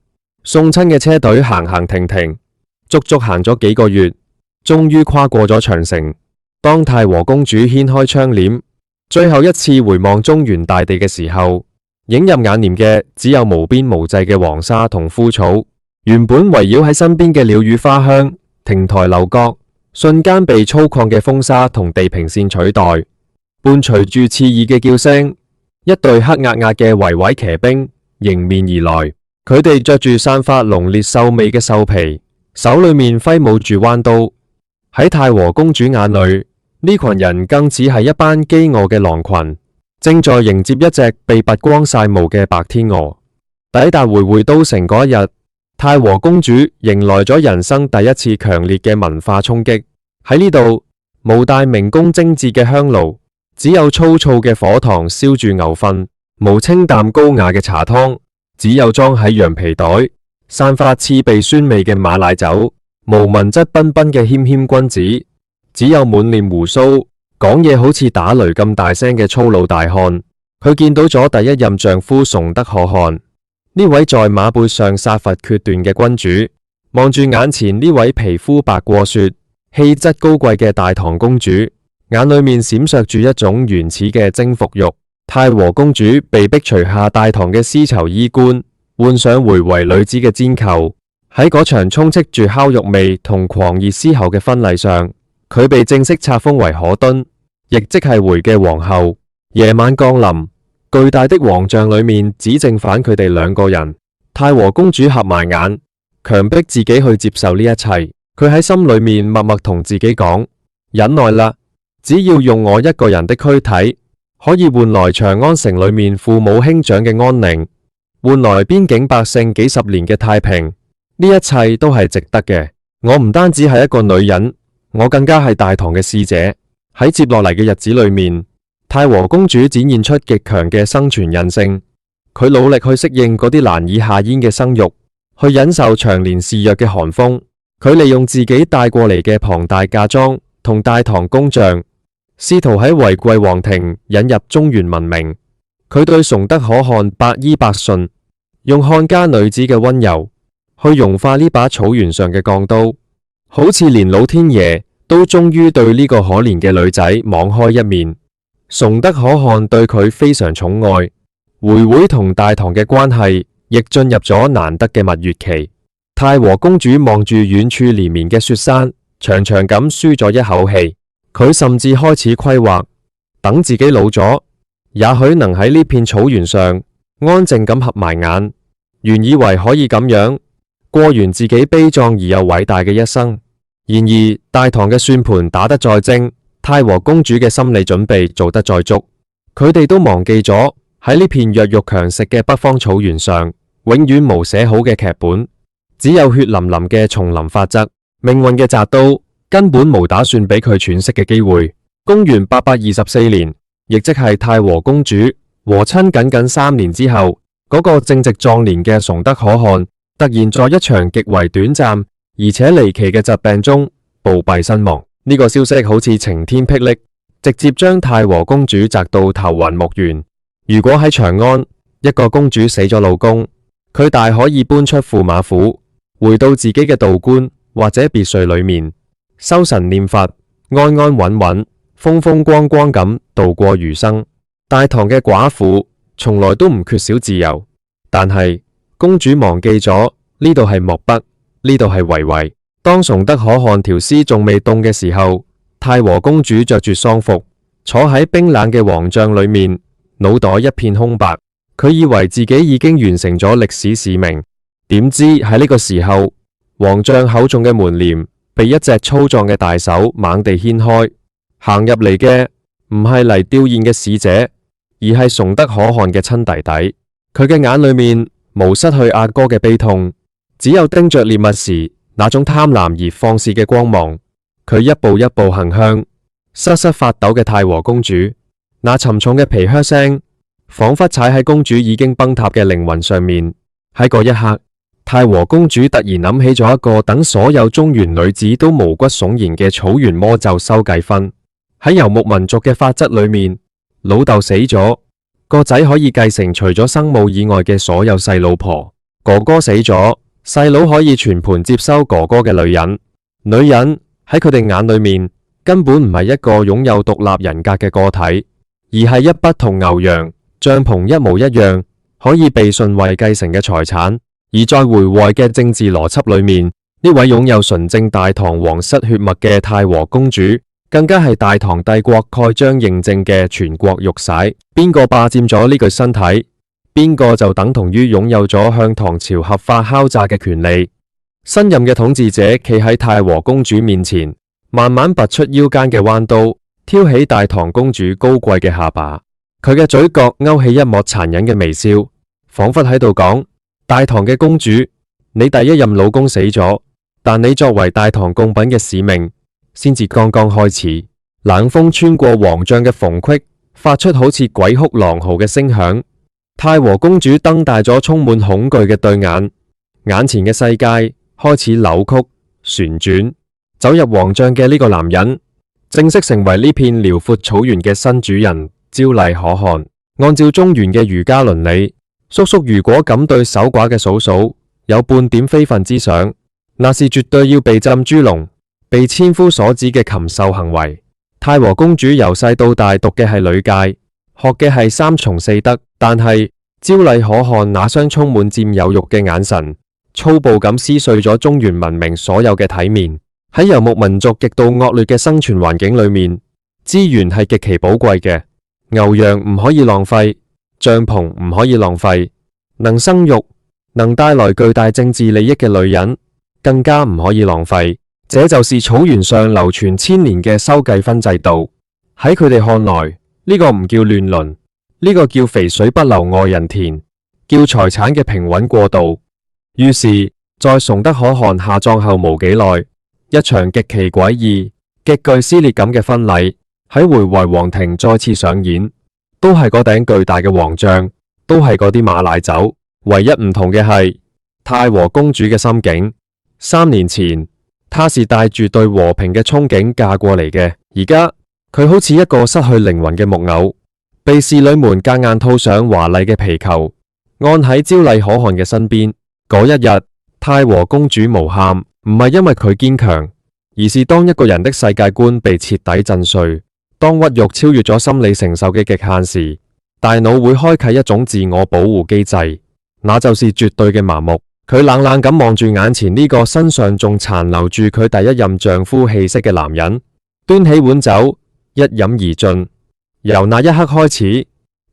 送親嘅車隊行停，足足行咗幾個月，終於跨過咗長城。當太和公主掀開窗簾，最後一次回望中原大地嘅時候，映入眼簾嘅只有無邊無際嘅黃沙同枯草。原本圍繞喺身邊嘅鳥語花香、亭台樓閣，瞬間被粗獷嘅風沙同地平線取代。伴隨住刺耳嘅叫聲，一隊黑壓壓嘅維騎兵迎面而來。佢哋着住散發濃烈獸味嘅獸皮，手裏面揮舞住彎刀。喺太和公主眼裏，呢群人更似係一班飢餓嘅狼群，正在迎接一隻被拔光晒毛嘅白天鵝。抵達會都城嗰一日，太和公主迎來咗人生第一次強烈嘅文化衝擊。喺呢度，無大明宮精緻嘅香爐，只有粗糙嘅火塘燒住牛糞；無清淡高雅嘅茶湯，只有裝喺羊皮袋、散發刺鼻酸味嘅馬奶酒；無文質彬彬嘅謙君子，只有滿臉鬍鬚、講嘢好似打雷咁大聲嘅粗魯大漢。佢見到咗第一任丈夫崇德可汗，呢位在馬背上殺伐決斷嘅君主，望住眼前呢位皮膚白過雪、氣質高貴嘅大唐公主，眼裏面閃爍住一種原始嘅征服欲。太和公主被逼除下大唐嘅絲綢衣冠，換上回為女子嘅氈裘。喺嗰場充斥住烤肉味同狂熱嘶吼嘅婚禮上，佢被正式冊封為可敦，亦即係回嘅皇后。夜晚降臨，巨大的皇像裏面只剩返佢哋兩個人。太和公主合埋眼，強迫自己去接受呢一切。佢喺心裏面默默同自己講：忍耐啦，只要用我一個人的軀體，可以換來長安城裏面父母兄長嘅安寧，換來邊境百姓幾十年嘅太平，呢一切都係值得嘅。我唔單止係一個女人，我更加係大唐嘅使者。喺接落嚟嘅日子裏面，太和公主展現出極強嘅生存韌性，佢努力去適應嗰啲難以下咽嘅生育，去忍受長年肆虐嘅寒風。佢利用自己帶過嚟嘅龐大嫁妝同大唐工匠，試圖喺維貴皇庭引入中原文明。佢對崇德可汗百依百順，用漢家女子嘅溫柔去融化呢把草原上嘅鋼刀，好似連老天爺都終於對呢個可憐嘅女仔網開一面。崇德可汗對佢非常寵愛，回會同大唐嘅關係亦進入咗難得嘅蜜月期。太和公主望住遠處連綿嘅雪山，長長咁舒咗一口氣。佢甚至開始規劃，等自己老咗，也許能喺呢片草原上安靜咁合埋眼，原以為可以咁樣過完自己悲壯而又偉大嘅一生。然而大唐嘅算盤打得再精，太和公主嘅心理準備做得再足，佢哋都忘記咗喺呢片弱肉強食嘅北方草原上，永遠無寫好嘅劇本，只有血淋淋嘅叢林法則。命運嘅鍘刀根本無打算俾佢喘息嘅機會。公元824年，亦即係太和公主和親僅僅3年之後，嗰個正值壯年嘅崇德可汗突然在一場極為短暫而且離奇嘅疾病中暴斃身亡。呢個消息好似晴天霹靂，直接將太和公主砸到頭暈目眩。如果喺長安，一個公主死咗老公，佢大可以搬出駙馬府，回到自己嘅道觀或者別墅裏面，修神念佛，安安穩穩，風風光光咁度過餘生。大唐嘅寡婦從來都唔缺少自由，但係公主忘記咗呢度係漠北，呢度係維維。當崇德可汗條屍仲未凍嘅時候，太和公主着住喪服，坐喺冰冷嘅皇帳裏面，腦袋一片空白。佢以為自己已經完成咗歷史使命，點知喺呢個時候，皇帳厚重嘅門簾被一隻粗壯嘅大手猛地掀開，行入嚟嘅唔係嚟吊唁嘅使者，而係崇德可汗嘅親弟弟。佢嘅眼裏面無失去阿哥嘅悲痛，只有盯着獵物時那種貪婪而放肆嘅光芒。佢一步一步行向瑟瑟發抖嘅太和公主，那沉重嘅皮靴聲仿佛踩喺公主已經崩塌嘅靈魂上面。喺嗰一刻，太和公主突然諗起咗一個等所有中原女子都毛骨悚然嘅草原魔咒收計分。喺游牧民族嘅法則裏面，老豆死咗，個仔可以繼承除咗生母以外嘅所有細老婆；哥哥死咗，細佬可以全盤接收哥哥嘅女人。女人喺佢哋眼裏面根本唔係一個擁有獨立人格嘅個體，而係一筆同牛羊帳篷一模一樣可以被順位繼承嘅財產。而在回壞嘅政治邏輯裏面，呢位擁有純正大唐皇室血脈嘅太和公主，更加係大唐帝國蓋章認證嘅全國玉璽。邊個霸佔咗呢具身體，邊個就等同於擁有咗向唐朝合法敲詐嘅權利。新任嘅統治者企喺太和公主面前，慢慢拔出腰間嘅彎刀，挑起大唐公主高貴嘅下巴。佢嘅嘴角勾起一抹殘忍嘅微笑，仿佛喺度講：大唐嘅公主，你第一任老公死咗，但你作為大唐貢品嘅使命先至剛剛開始。冷風穿過皇帳嘅縫隙，發出好似鬼哭狼嚎嘅聲響。太和公主瞪大咗充滿恐懼嘅對眼，眼前嘅世界開始扭曲旋轉。走入皇帳嘅呢個男人，正式成為呢片遼闊草原嘅新主人焦厲可汗。按照中原嘅儒家倫理，叔叔如果敢對守寡嘅嫂嫂有半點非分之想，那是絕對要被浸豬籠、被千夫所指嘅禽獸行為。太和公主由細到大讀嘅係呂戒，學嘅係三從四德，但係焦厲可汗那雙充滿佔有欲嘅眼神，粗暴咁撕碎咗中原文明所有嘅體面。喺游牧民族極度惡劣嘅生存環境裏面，資源係極其寶貴嘅，牛羊唔可以浪費，帳篷唔可以浪費，能生育、能帶來巨大政治利益嘅女人更加唔可以浪費。這就是草原上流傳千年嘅收繼分制度。喺佢哋看來，呢個唔叫亂倫，呢個叫肥水不流外人田，叫財產嘅平穩過渡。於是，在崇德可汗下葬後無幾耐，一場極其詭異、極具撕裂感嘅婚禮喺回懷皇庭再次上演，都係嗰頂巨大嘅王帳，都係嗰啲馬奶酒，唯一唔同嘅係太和公主嘅心境。3年前，她是帶住對和平嘅憧憬嫁過嚟嘅，而家佢好似一個失去靈魂嘅木偶，被侍女們夾硬套上華麗嘅皮球，按喺焦禮可汗嘅身邊。嗰一日，太和公主無喊，唔係因為佢堅強，而是當一個人的世界觀被徹底震碎，當屈辱超越咗心理承受嘅極限時，大腦會開啟一種自我保護機制，那就是絕對嘅麻木。佢冷冷咁望住眼前呢個身上仲殘留住佢第一任丈夫氣息嘅男人，端起碗酒，一飲而盡。由那一刻開始，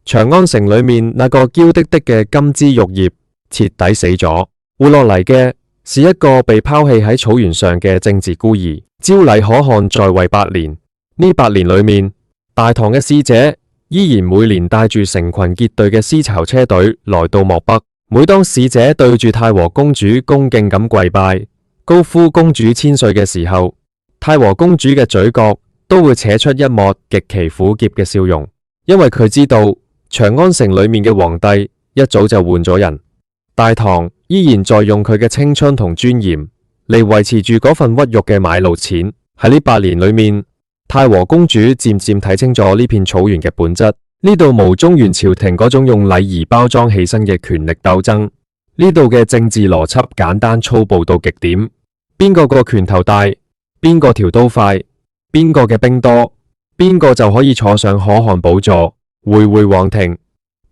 長安城裏面那個嬌滴滴嘅金枝玉葉徹底死咗，活落嚟嘅是一個被拋棄喺草原上嘅政治孤兒。焦禮可汗在位8年，呢8年裏面，大唐嘅使者依然每年帶住成群結隊嘅絲綢車隊來到漠北。每當使者對住太和公主恭敬咁跪拜，高呼公主千歲嘅時候，太和公主嘅嘴角都會扯出一抹極其苦澀嘅笑容，因為佢知道長安城裏面嘅皇帝一早就換咗人，大唐依然在用佢嘅青春同尊嚴嚟維持住嗰份屈辱嘅買路錢。喺呢8年裏面，太和公主漸漸睇清楚呢片草原嘅本質。呢度無中原朝廷嗰種用禮儀包裝起身嘅權力鬥爭，呢度嘅政治邏輯簡單粗暴到極點，邊個拳頭大，邊個條刀快，邊個嘅兵多，邊個就可以坐上可汗寶座。回皇庭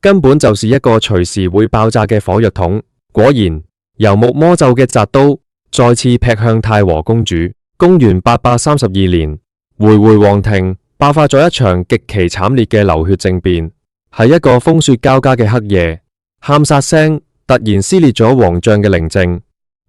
根本就是一個隨時會爆炸嘅火藥桶。果然，游牧魔咒嘅鍘刀再次劈向太和公主。公元832年，回皇庭爆發咗一場極其慘烈嘅流血政變，係一個風雪交加嘅黑夜，喊殺聲突然撕裂咗皇帳嘅寧靜。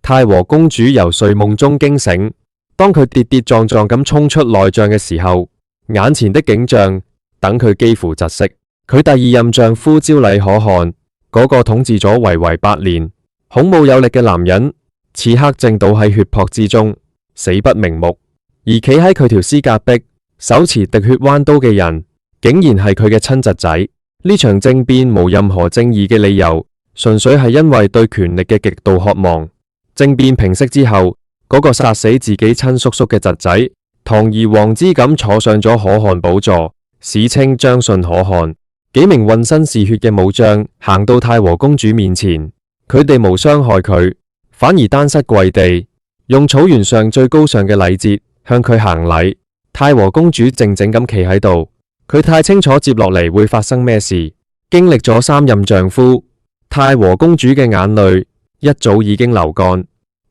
太和公主由睡夢中驚醒，當佢跌跌撞撞咁衝出內帳嘅時候，眼前的景象等佢幾乎窒息。佢第二任丈夫焦禮可汗，嗰個統治咗維8年、孔武有力嘅男人，此刻正倒喺血泊之中，死不瞑目。而企喺佢條屍隔壁，手持滴血彎刀嘅人，竟然係佢嘅親侄仔。呢場政變無任何正義嘅理由，純粹係因為對權力嘅極度渴望。政變平息之後，嗰個殺死自己親叔叔嘅侄仔，堂而皇之咁坐上咗可汗寶座，史稱張信可汗。幾名渾身是血嘅武將行到太和公主面前，佢哋無傷害佢，反而單膝跪地，用草原上最高尚嘅禮節向佢行禮。太和公主靜靜咁企喺度，佢太清楚接落嚟會發生咩事。經歷咗3任丈夫，太和公主嘅眼淚一早已經流乾。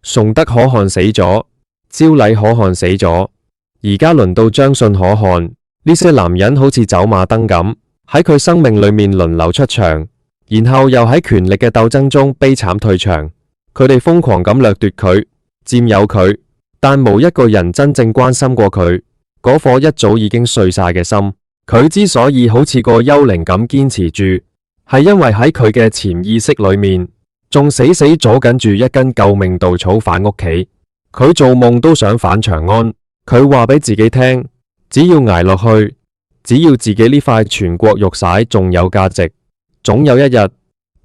崇德可汗死咗，焦禮可汗死咗，而家輪到張信可汗。呢些男人好似走馬燈咁，喺佢生命裏面輪流出場，然後又喺權力嘅鬥爭中悲慘退場。佢哋瘋狂咁掠奪佢，佔有佢，但無一個人真正關心過佢。嗰顆一早已經碎晒嘅心，佢之所以好似個幽靈咁堅持住，係因為喺佢嘅潛意識裏面，仲死死阻緊住一根救命稻草返屋企。佢做夢都想返長安。佢話俾自己聽，只要捱落去，只要自己呢塊全國玉璽仲有價值，總有一日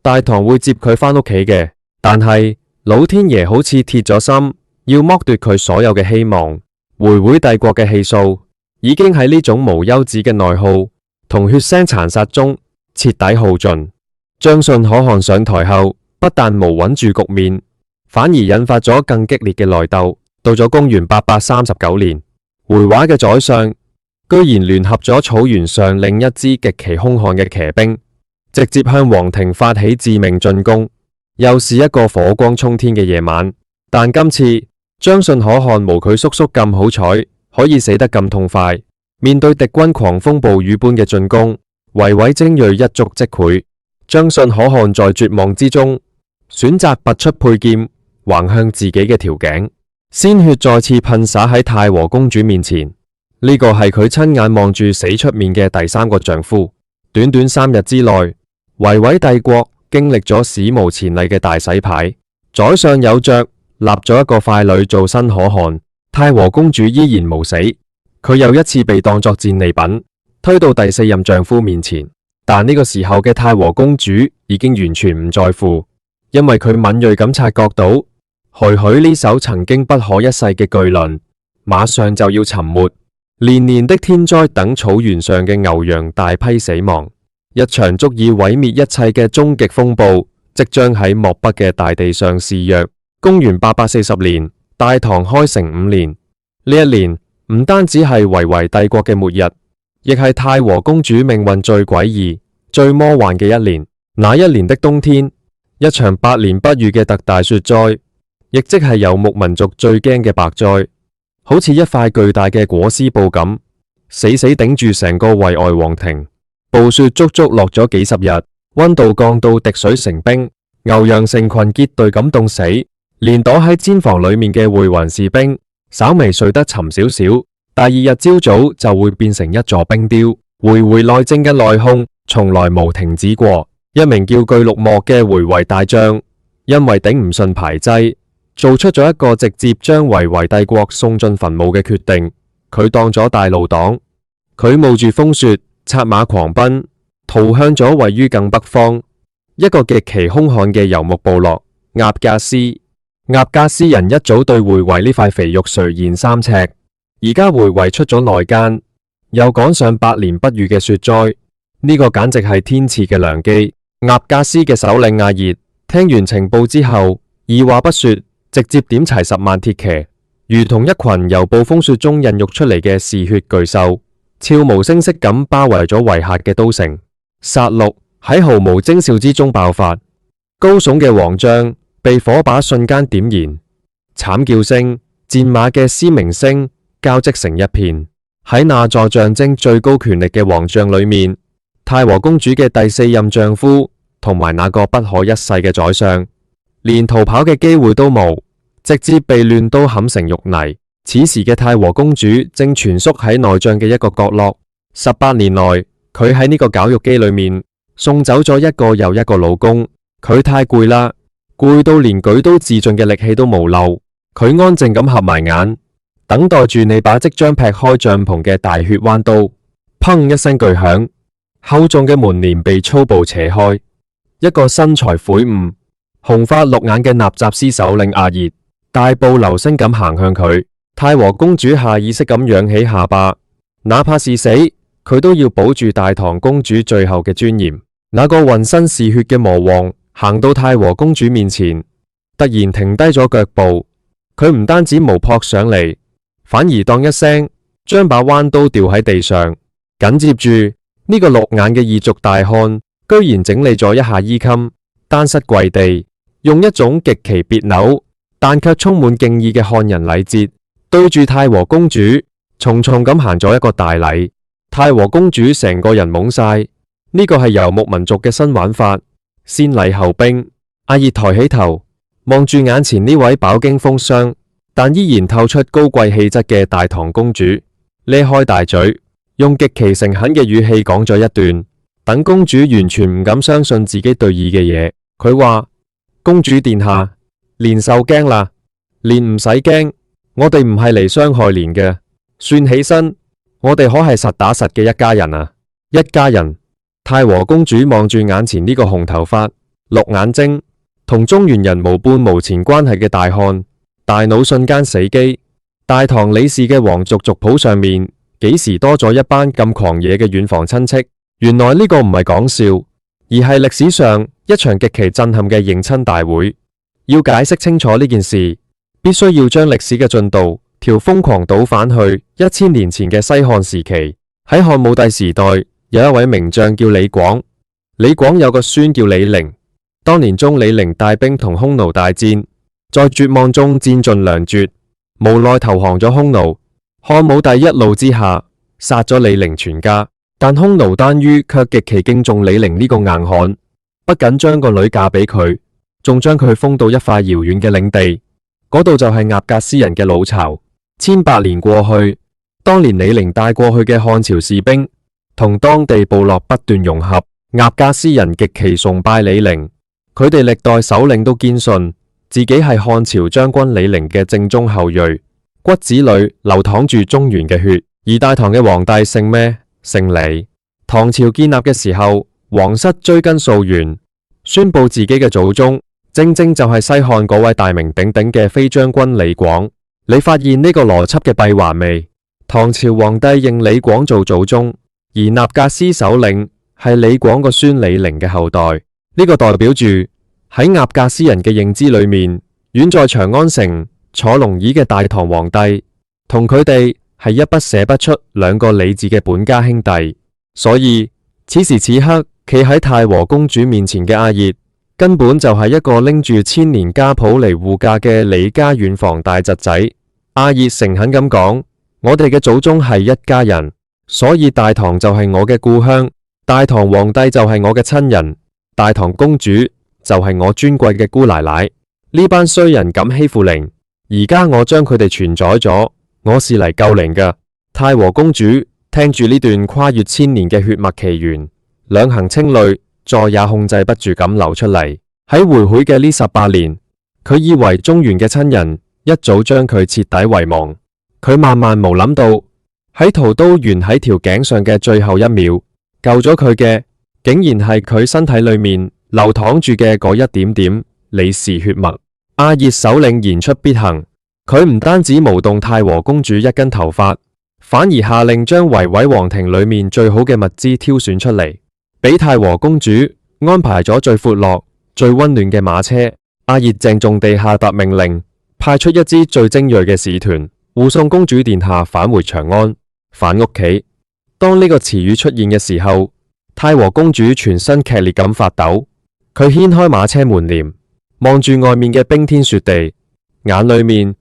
大唐會接佢返屋企嘅。但係老天爺好似鐵咗心，要剝奪佢所有嘅希望。回帝國嘅氣數已經喺呢種無休止嘅內耗同血腥殘殺中徹底耗盡。張信可汗上台後，不但無穩住局面，反而引發咗更激烈嘅內鬥。到咗公元839年，回話嘅宰相居然聯合咗草原上另一支極其兇悍嘅騎兵，直接向皇庭發起致命進攻。又是一個火光衝天嘅夜晚，但今次張信可汗無佢叔叔咁好彩，可以死得咁痛快。面對敵軍狂風暴雨般嘅進攻，維維精銳一觸即潰。張信可汗在絕望之中，選擇拔出佩劍，橫向自己嘅條頸。鮮血再次噴灑喺太和公主面前。呢個係佢親眼望住死出面嘅第三個丈夫。短短3日之內，維維帝國經歷咗史無前例嘅大洗牌。宰相有爵立咗一個傀儡做新可汗，太和公主依然無死。佢又一次被當作戰利品，推到第4任丈夫面前。但呢個時候嘅太和公主已經完全唔在乎，因為佢敏銳咁察覺到，許呢艘曾經不可一世嘅巨輪，馬上就要沉沒。連年的天災等草原上嘅牛羊大批死亡，一場足以毀滅一切嘅終極風暴，即將喺漠北嘅大地上肆虐。公元840年，大唐開成5年，呢一年唔單止係維維帝國嘅末日，亦係太和公主命運最詭異、最魔幻嘅一年。那一年的冬天，一場百年不遇嘅特大雪災，亦即係游牧民族最驚嘅白災，好似一塊巨大嘅裹屍布咁，死死頂住成個惠外皇庭。暴雪足足落咗幾十日，溫度降到滴水成冰，牛羊成群結隊咁凍死，連躲喺氈房裏面嘅回魂士兵，稍微睡得沉少少，第二日朝早就會變成一座冰雕。回內政嘅內訌從來無停止過。一名叫巨鹿莫嘅回維大將，因為頂唔順排擠，做出咗一個直接將維維帝國送進墳墓嘅決定。佢當咗大路黨，佢冒住風雪，策馬狂奔，逃向咗位於更北方一個極其兇悍嘅游牧部落鴨格斯。鴨格斯人一早對回維呢塊肥肉垂涎3尺，而家回維出咗內奸，又趕上百年不遇嘅雪災，呢個簡直係天賜嘅良機。鴨格斯嘅首領阿熱聽完情報之後，二話不說，直接點齊10萬鐵騎，如同一群由暴風雪中孕育出嚟嘅嗜血巨獸，悄無聲息咁包圍咗維赫嘅都城。殺戮喺毫無徵兆之中爆發，高聳嘅王帳被火把瞬間點燃，慘叫聲、戰馬嘅嘶鳴聲交織成一片。喺那座象徵最高權力嘅王帳裏面，太和公主嘅第4任丈夫同埋那個不可一世嘅宰相，連逃跑嘅機會都冇，直接被亂刀砍成肉泥。此時嘅太和公主正蜷縮喺內帳嘅一個角落。18年內，佢喺呢個絞肉機裏面送走咗一個又一個老公。佢太攰啦，攰到連舉刀自盡嘅力氣都冇漏。佢安靜咁合埋眼，等待住你把即將劈開帳篷嘅大血彎刀。砰一聲巨響，厚重嘅門簾被粗暴扯開，一個身材魁梧、紅髮綠眼嘅納扎斯首領阿熱大步流星咁行向佢。太和公主下意識咁仰起下巴，哪怕是死，佢都要保住大唐公主最後嘅尊嚴。那個渾身是血嘅魔王行到太和公主面前，突然停低咗腳步。佢唔單止冇撲上嚟，反而當一聲將把彎刀掉喺地上。緊接住呢個綠眼嘅異族大漢居然整理咗一下衣襟，單膝跪地，用一種極其別扭但卻充滿敬意嘅漢人禮節，對住太和公主重重咁行咗一個大禮。太和公主成個人懵晒，呢個係游牧民族嘅新玩法，先禮後兵。阿熱抬起頭望住眼前呢位飽經風霜但依然透出高貴氣質嘅大唐公主，咧開大嘴，用極其誠懇嘅語氣講咗一段，等公主完全唔敢相信自己對耳嘅嘢。佢話：公主殿下，連受驚啦，連唔使驚，我哋唔係嚟傷害連嘅。算起身，我哋可係實打實嘅一家人啊！一家人。太和公主望住眼前呢個紅頭髮、綠眼睛同中原人無半毛錢關係嘅大漢，大腦瞬間死機。大唐李氏嘅皇族族譜上面幾時多咗一班咁狂野嘅遠房親戚？原來呢個唔係講笑，而係歷史上一場極其震撼嘅認親大會。要解釋清楚呢件事，必須要將歷史嘅進度條瘋狂倒返去1000年前嘅西漢時期。喺漢武帝時代，有一位名將叫李廣。李廣有個孫叫李陵。當年中李陵帶兵同匈奴大戰，在絕望中戰盡糧絕，無奈投降咗匈奴。漢武帝一怒之下殺咗李陵全家，但匈奴單于卻極其敬重李陵呢個硬漢，不僅將個女嫁俾佢，仲將佢封到一塊遙遠嘅領地，嗰度就係納格斯人嘅老巢。1800年過去，當年李陵帶過去嘅漢朝士兵同當地部落不斷融合，納格斯人極其崇拜李陵，佢哋歷代首領都堅信自己係漢朝將軍李陵嘅正宗後裔，骨子裏流淌住中原嘅血。而大唐嘅皇帝姓咩？姓李。唐朝建立嘅時候，皇室追根溯源，宣布自己嘅祖宗正正就係西漢嗰位大名鼎鼎嘅飛將軍李廣。你發現呢個邏輯嘅閉環未？唐朝皇帝認李廣做祖宗，而納格斯首領係李廣個孫李陵嘅後代。呢個代表住喺納格斯人嘅認知裏面，遠在長安城坐龍椅嘅大唐皇帝同佢哋係一筆寫不出兩個李字嘅本家兄弟。所以此時此刻企喺太和公主面前嘅阿熱，根本就係一個拎住千年家譜嚟護駕嘅李家遠房大侄仔。阿熱誠懇咁講：我哋嘅祖宗係一家人，所以大唐就係我嘅故鄉，大唐皇帝就係我嘅親人，大唐公主就係我尊貴嘅姑奶奶。呢班衰人敢欺負靈，而家我將佢哋傳宰咗，我是嚟救靈㗎。太和公主聽住呢段跨越千年嘅血脈奇緣，兩行清淚再也控制不住咁流出嚟。喺回許嘅呢18年，佢以為中原嘅親人一早將佢徹底遺忘，佢萬萬無諗到喺屠刀懸喺條頸上嘅最後一秒，救咗佢嘅竟然係佢身體裏面流淌住嘅嗰一點點李氏血脈。阿熱首領言出必行，佢唔單止無動太和公主一根頭髮，反而下令將維維皇庭裏面最好嘅物資挑選出嚟，俾太和公主安排咗最闊落、最溫暖嘅馬車。阿熱鄭重地下達命令，派出一支最精銳嘅使團，護送公主殿下返回長安，返屋企。當呢個詞語出現嘅時候，太和公主全身劇烈咁發抖，佢掀開馬車門簾，望住外面嘅冰天雪地，眼裏面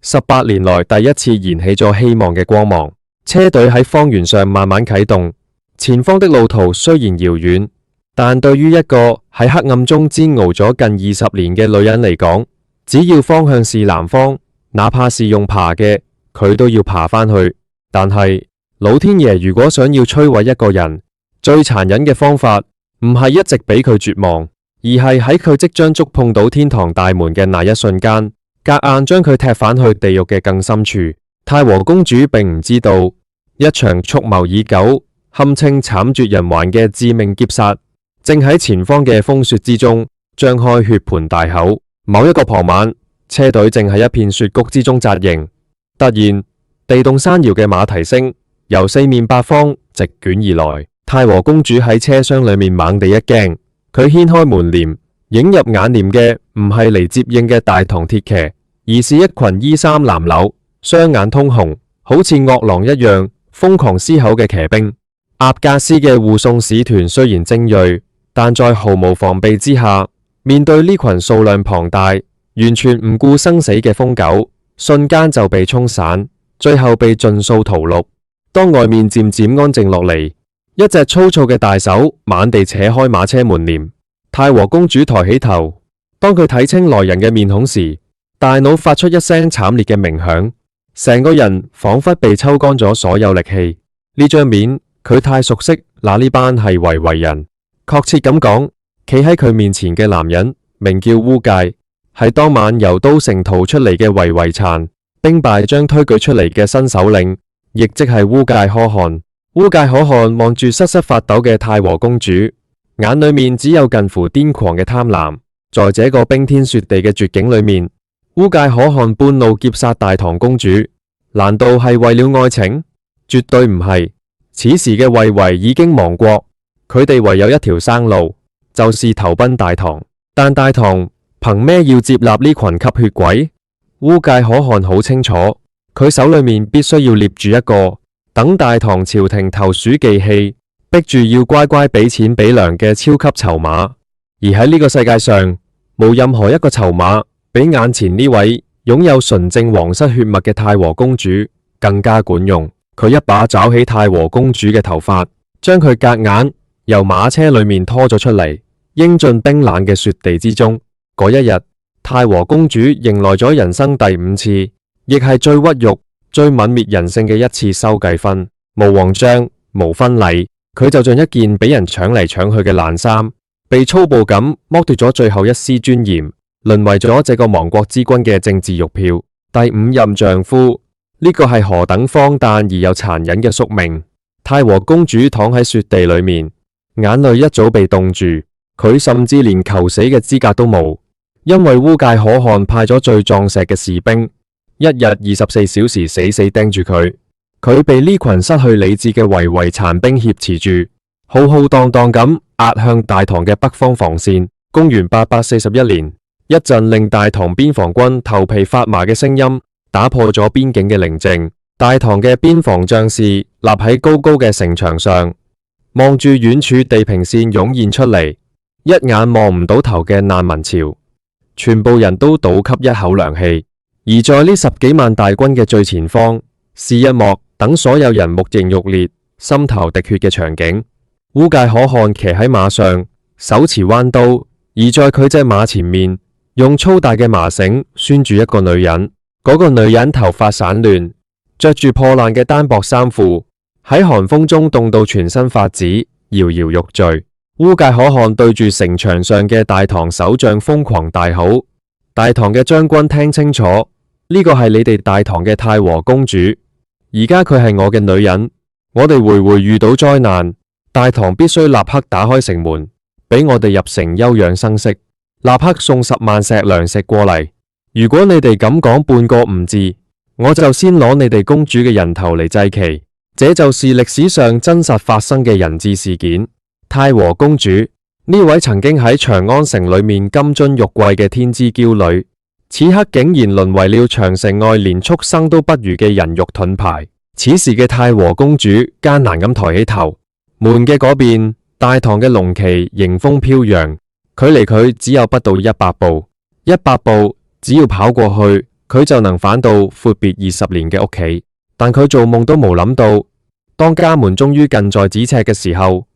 18年來第一次燃起咗希望嘅光芒。車隊喺荒原上慢慢啟動，前方的路途雖然遙遠，但對於一個喺黑暗中煎熬咗近20年嘅女人嚟講，只要方向是南方，哪怕是用爬嘅，佢都要爬返去。但係老天爺如果想要摧毀一個人，最殘忍嘅方法唔係一直俾佢絕望，而係喺佢即將觸碰到天堂大門嘅那一瞬間，夾硬將佢踢返去地獄嘅更深處。太和公主並唔知道，一場蓄謀已久、堪稱慘絕人寰嘅致命劫殺，正喺前方嘅風雪之中張開血盆大口。某一個傍晚，車隊正喺一片雪谷之中紮營，突然地動山搖嘅馬蹄聲由四面八方席捲而來。太和公主喺車廂裏面猛地一驚，佢掀開門簾，映入眼簾嘅唔係嚟接應嘅大唐鐵騎，而是一群衣衫襤褸、雙眼通紅、好似惡狼一樣瘋狂嘶吼嘅騎兵。納格斯嘅護送使團雖然精銳，但在毫無防備之下，面對呢群數量龐大、完全唔顧生死嘅瘋狗，瞬間就被沖散，最後被盡數屠戮。當外面漸漸安靜落嚟，一隻粗糙嘅大手猛地扯開馬車門簾，太和公主抬起頭，當佢睇清來人嘅面孔時，大腦發出一聲慘烈嘅鳴響，成個人仿佛被抽乾咗所有力氣。呢張面佢太熟悉，那呢班係維維人。確切咁講，企喺佢面前嘅男人名叫烏介，係當晚由都城逃出嚟嘅維維殘兵敗將推舉出嚟嘅新首領，亦即係烏介可汗。烏介可汗望住瑟瑟發抖嘅太和公主，眼裏面只有近乎癲狂嘅貪婪。在這個冰天雪地嘅絕境裏面，烏介可汗半路劫殺大唐公主，難道係為了愛情？絕對唔係。此時嘅維維已經亡國，佢哋唯有一條生路，就是投奔大唐。但大唐憑咩要接納呢群吸血鬼？烏介可汗好清楚，佢手裏面必須要捏住一個等大唐朝廷投鼠忌器，逼住要乖乖俾錢俾糧嘅超級籌碼。而喺呢個世界上，冇任何一個籌碼比眼前呢位擁有純正皇室血脈嘅太和公主更加管用。佢一把抓起太和公主嘅頭髮，將佢夾硬由馬車裏面拖咗出嚟，扔進冰冷嘅雪地之中。嗰一日，太和公主迎來咗人生第5次，亦係最屈辱、最泯滅人性嘅一次收繼婚。無王章、無婚禮，佢就像一件俾人搶嚟搶去嘅爛衫，被粗暴咁剝奪咗最後一絲尊嚴，淪為咗這個亡國之君嘅政治玉票。第5任丈夫，呢個係何等荒誕而又殘忍嘅宿命！太和公主躺喺雪地裏面，眼淚一早被凍住，佢甚至連求死嘅資格都冇，因為烏介可汗派咗最壯碩嘅士兵，一日24小時死死盯住佢。佢被呢群失去理智嘅維維殘兵挾持住，浩浩蕩蕩咁壓向大唐嘅北方防線。公元841年，一陣令大唐邊防軍頭皮發麻嘅聲音打破咗邊境嘅寧靜。大唐嘅邊防將士立喺高高嘅城牆上，望住遠處地平線湧現出嚟，一眼望唔到頭嘅難民潮，全部人都倒吸一口涼氣。而在呢10幾萬大軍嘅最前方，是一幕等所有人目眩欲裂、心頭滴血嘅場景。烏介可汗騎喺馬上，手持彎刀，而在佢隻馬前面，用粗大嘅麻繩拴住一個女人。嗰個女人頭髮散亂，着住破爛嘅單薄衫褲，喺寒風中凍到全身發紫，搖搖欲墜。烏介可汗對住城牆上嘅大唐守將瘋狂大吼：大唐嘅將軍聽清楚，呢個係你哋大唐嘅太和公主，而家佢係我嘅女人。我哋回回遇到災難，大唐必須立刻打開城門，俾我哋入城休養生息，立刻送10萬石糧食過嚟。如果你哋咁講半個唔字，我就先攞你哋公主嘅人頭嚟祭旗。這就是歷史上真實發生嘅人質事件。太和公主，呢位曾經喺長安城裏面金樽玉貴嘅天之驕女，此刻竟然淪為了長城外連畜生都不如嘅人肉盾牌。此時嘅太和公主艱難咁抬起頭，門嘅嗰邊，大唐嘅龍旗迎風飄揚，距離佢只有不到100步，100步只要跑過去，佢就能返到闊別20年嘅屋企。但佢做夢都冇諗到，當家門終於近在咫尺嘅時候，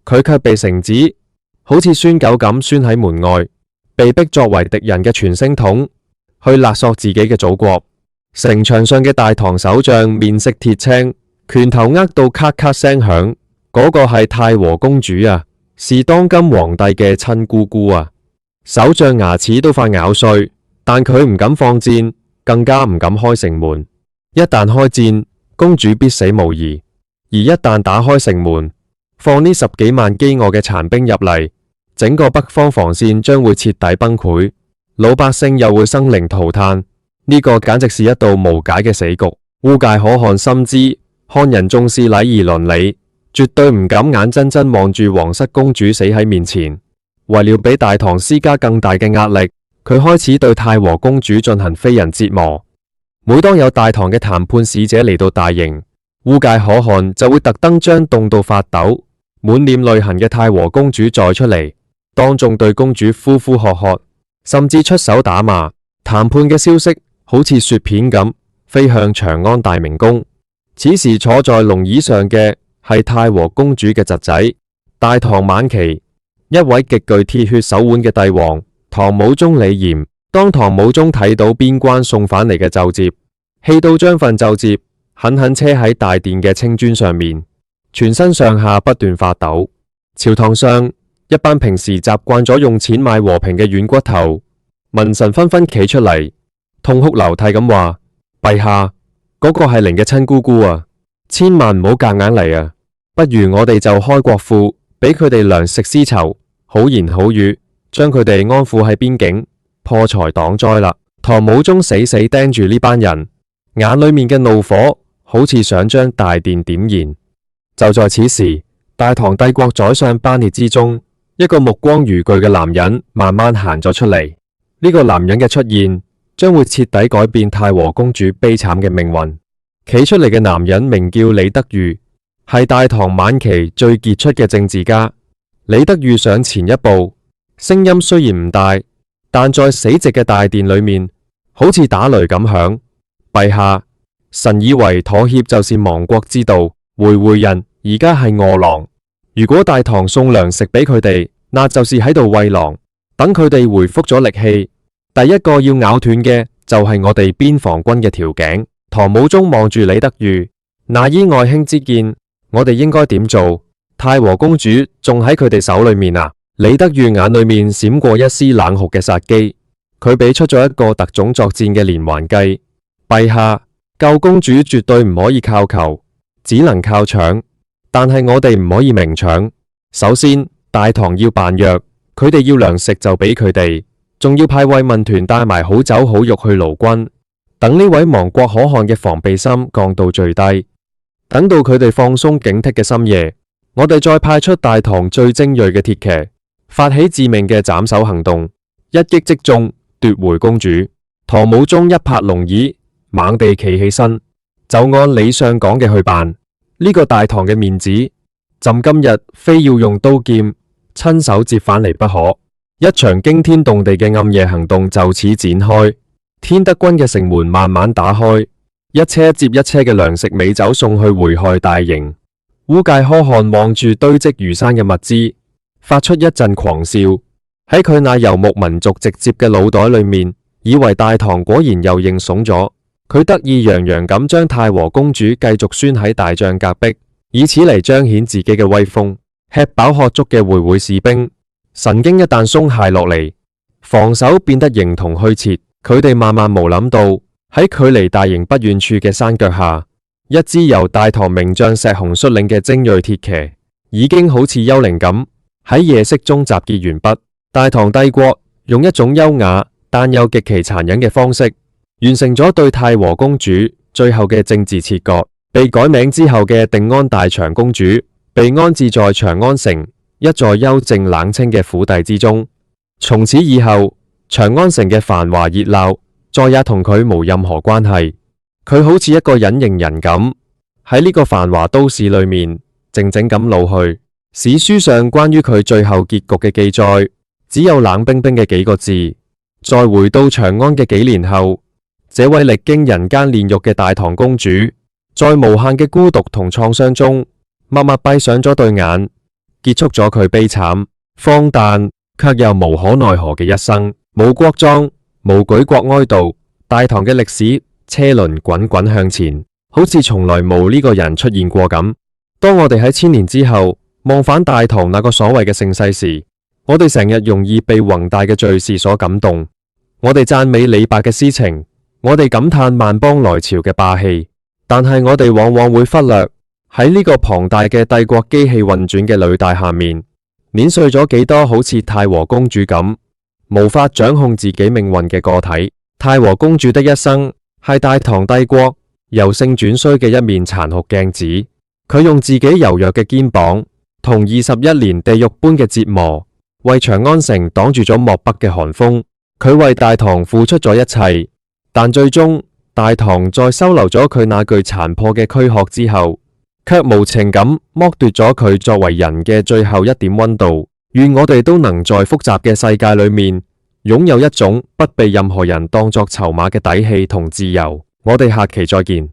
佢卻被繩子好似拴狗咁拴喺門外，被逼作為敵人嘅傳聲筒去勒索自己嘅祖國。城牆上嘅大唐守將面色鐵青，拳頭握到咔咔聲響。嗰個係太和公主啊，是當今皇帝嘅親姑姑啊！守將牙齒都快咬碎，但佢唔敢放箭，更加唔敢開城門。一旦開戰，公主必死無疑；而一旦打開城門，放呢10幾萬飢餓嘅殘兵入嚟，整個北方防線將會徹底崩潰，老百姓又會生靈塗炭。呢個簡直是一道無解嘅死局。烏介可汗深知漢人重視禮儀倫理，絕對唔敢眼睜睜望住皇室公主死喺面前。為了俾大唐施加更大嘅壓力，佢開始對太和公主進行非人折磨。每當有大唐嘅談判使者嚟到大營，烏介可汗就會特登將凍到發抖、滿臉淚痕嘅太和公主載出嚟，當眾對公主呼呼喝喝，甚至出手打罵。談判嘅消息好似雪片咁飛向長安大明宮。此時坐在龍椅上嘅係太和公主嘅侄仔，大唐晚期一位極具鐵血手腕嘅帝王唐武宗李炎。當唐武宗睇到邊關送返嚟嘅奏摺，氣到將份奏摺狠狠車喺大殿嘅青磚上面，全身上下不斷發抖。朝堂上一班平時習慣咗用錢買和平嘅軟骨頭文臣紛紛企出嚟，痛哭流涕咁話：陛下，嗰個係您嘅親姑姑啊，千萬唔好夾硬嚟啊！不如我哋就開國庫，俾佢哋糧食絲綢，好言好語，將佢哋安撫喺邊境，破財擋災啦！唐武宗死死盯住呢班人，眼裏面嘅怒火好似想將大殿點燃。就在此時，大唐帝國宰相班列之中，一個目光如炬嘅男人慢慢行咗出嚟。呢個男人嘅出現，將會徹底改變太和公主悲慘嘅命運。企出嚟嘅男人名叫李德裕，係大唐晚期最傑出嘅政治家。李德裕上前一步，聲音雖然唔大，但在死寂嘅大殿裏面，好似打雷咁響。陛下，臣以為妥協就是亡國之道，回人而家係餓狼。如果大唐送糧食俾佢哋，那就是喺度餵狼。等佢哋回復咗力氣，第一個要咬斷嘅就係我哋邊防軍嘅條頸。唐武宗望住李德裕，那依愛卿之見，我哋應該點做？太和公主仲喺佢哋手裏面啊！李德裕眼裏面閃過一絲冷酷嘅殺機，佢俾出咗一個特種作戰嘅連環計。陛下，救公主絕對唔可以靠求，只能靠搶。但係我哋唔可以明搶。首先，大唐要辦約，佢哋要糧食就俾佢哋，仲要派慰問團帶埋好酒好肉去勞軍，等呢位亡國可汗嘅防備心降到最低。等到佢哋放鬆警惕嘅深夜，我哋再派出大唐最精銳嘅鐵騎，發起致命嘅斬首行動，一擊即中，奪回公主。唐武宗一拍龍椅，猛地企起身，就按李相講嘅去辦。呢個大唐嘅面子，朕今日非要用刀劍親手接返嚟不可。一場驚天動地嘅暗夜行動就此展開。天德軍嘅城門慢慢打開，一車接一車嘅糧食美酒送去回害大營。烏介可汗望住堆積如山嘅物資，發出一陣狂笑。喺佢那游牧民族直接嘅腦袋裏面，以為大唐果然又認慫咗。佢得意洋洋咁將太和公主繼續拴喺大帳隔壁，以此嚟彰顯自己嘅威風。吃飽喝足嘅會會士兵，神經一旦鬆懈落嚟，防守變得形同虛設。佢哋萬萬無諗到，喺距離大營不遠處嘅山腳下，一支由大唐名將石雄率領嘅精銳鐵騎，已經好似幽靈咁喺夜色中集結完畢。大唐帝國用一種優雅但又極其殘忍嘅方式，完成咗對太和公主最後嘅政治切割。被改名之後嘅定安大長公主，被安置在長安城一座幽靜冷清嘅府邸之中。從此以後，長安城嘅繁華熱鬧再也同佢無任何關係。佢好似一個隱形人咁，喺呢個繁華都市裏面靜靜咁老去。史書上關於佢最後結局嘅記載，只有冷冰冰嘅幾個字。再回到長安嘅幾年後，這位歷經人間煉獄嘅大唐公主，在無限嘅孤獨同創傷中，默默閉上咗對眼，結束咗佢悲慘、荒誕卻又無可奈何嘅一生。冇國葬，冇舉國哀悼，大唐嘅歷史車輪滾滾向前，好似從來冇呢個人出現過咁。當我哋喺千年之後望返大唐那個所謂嘅盛世時，我哋成日容易被宏大嘅敘事所感動。我哋讚美李白嘅詩情，我哋感嘆萬邦來朝嘅霸氣，但係我哋往往會忽略喺呢個龐大嘅帝國機器運轉嘅履帶下面，碾碎咗幾多好似太和公主咁無法掌控自己命運嘅個體。太和公主的一生係大唐帝國由盛轉衰嘅一面殘酷鏡子。佢用自己柔弱嘅肩膀同21年地獄般嘅折磨，為長安城擋住咗漠北嘅寒風。佢為大唐付出咗一切，但最終大唐在收留咗佢那具殘破嘅軀殼之後，卻無情咁剝奪咗佢作為人嘅最後一點溫度。願我哋都能在複雜嘅世界裏面，擁有一種不被任何人當作籌碼嘅底氣同自由。我哋下期再見。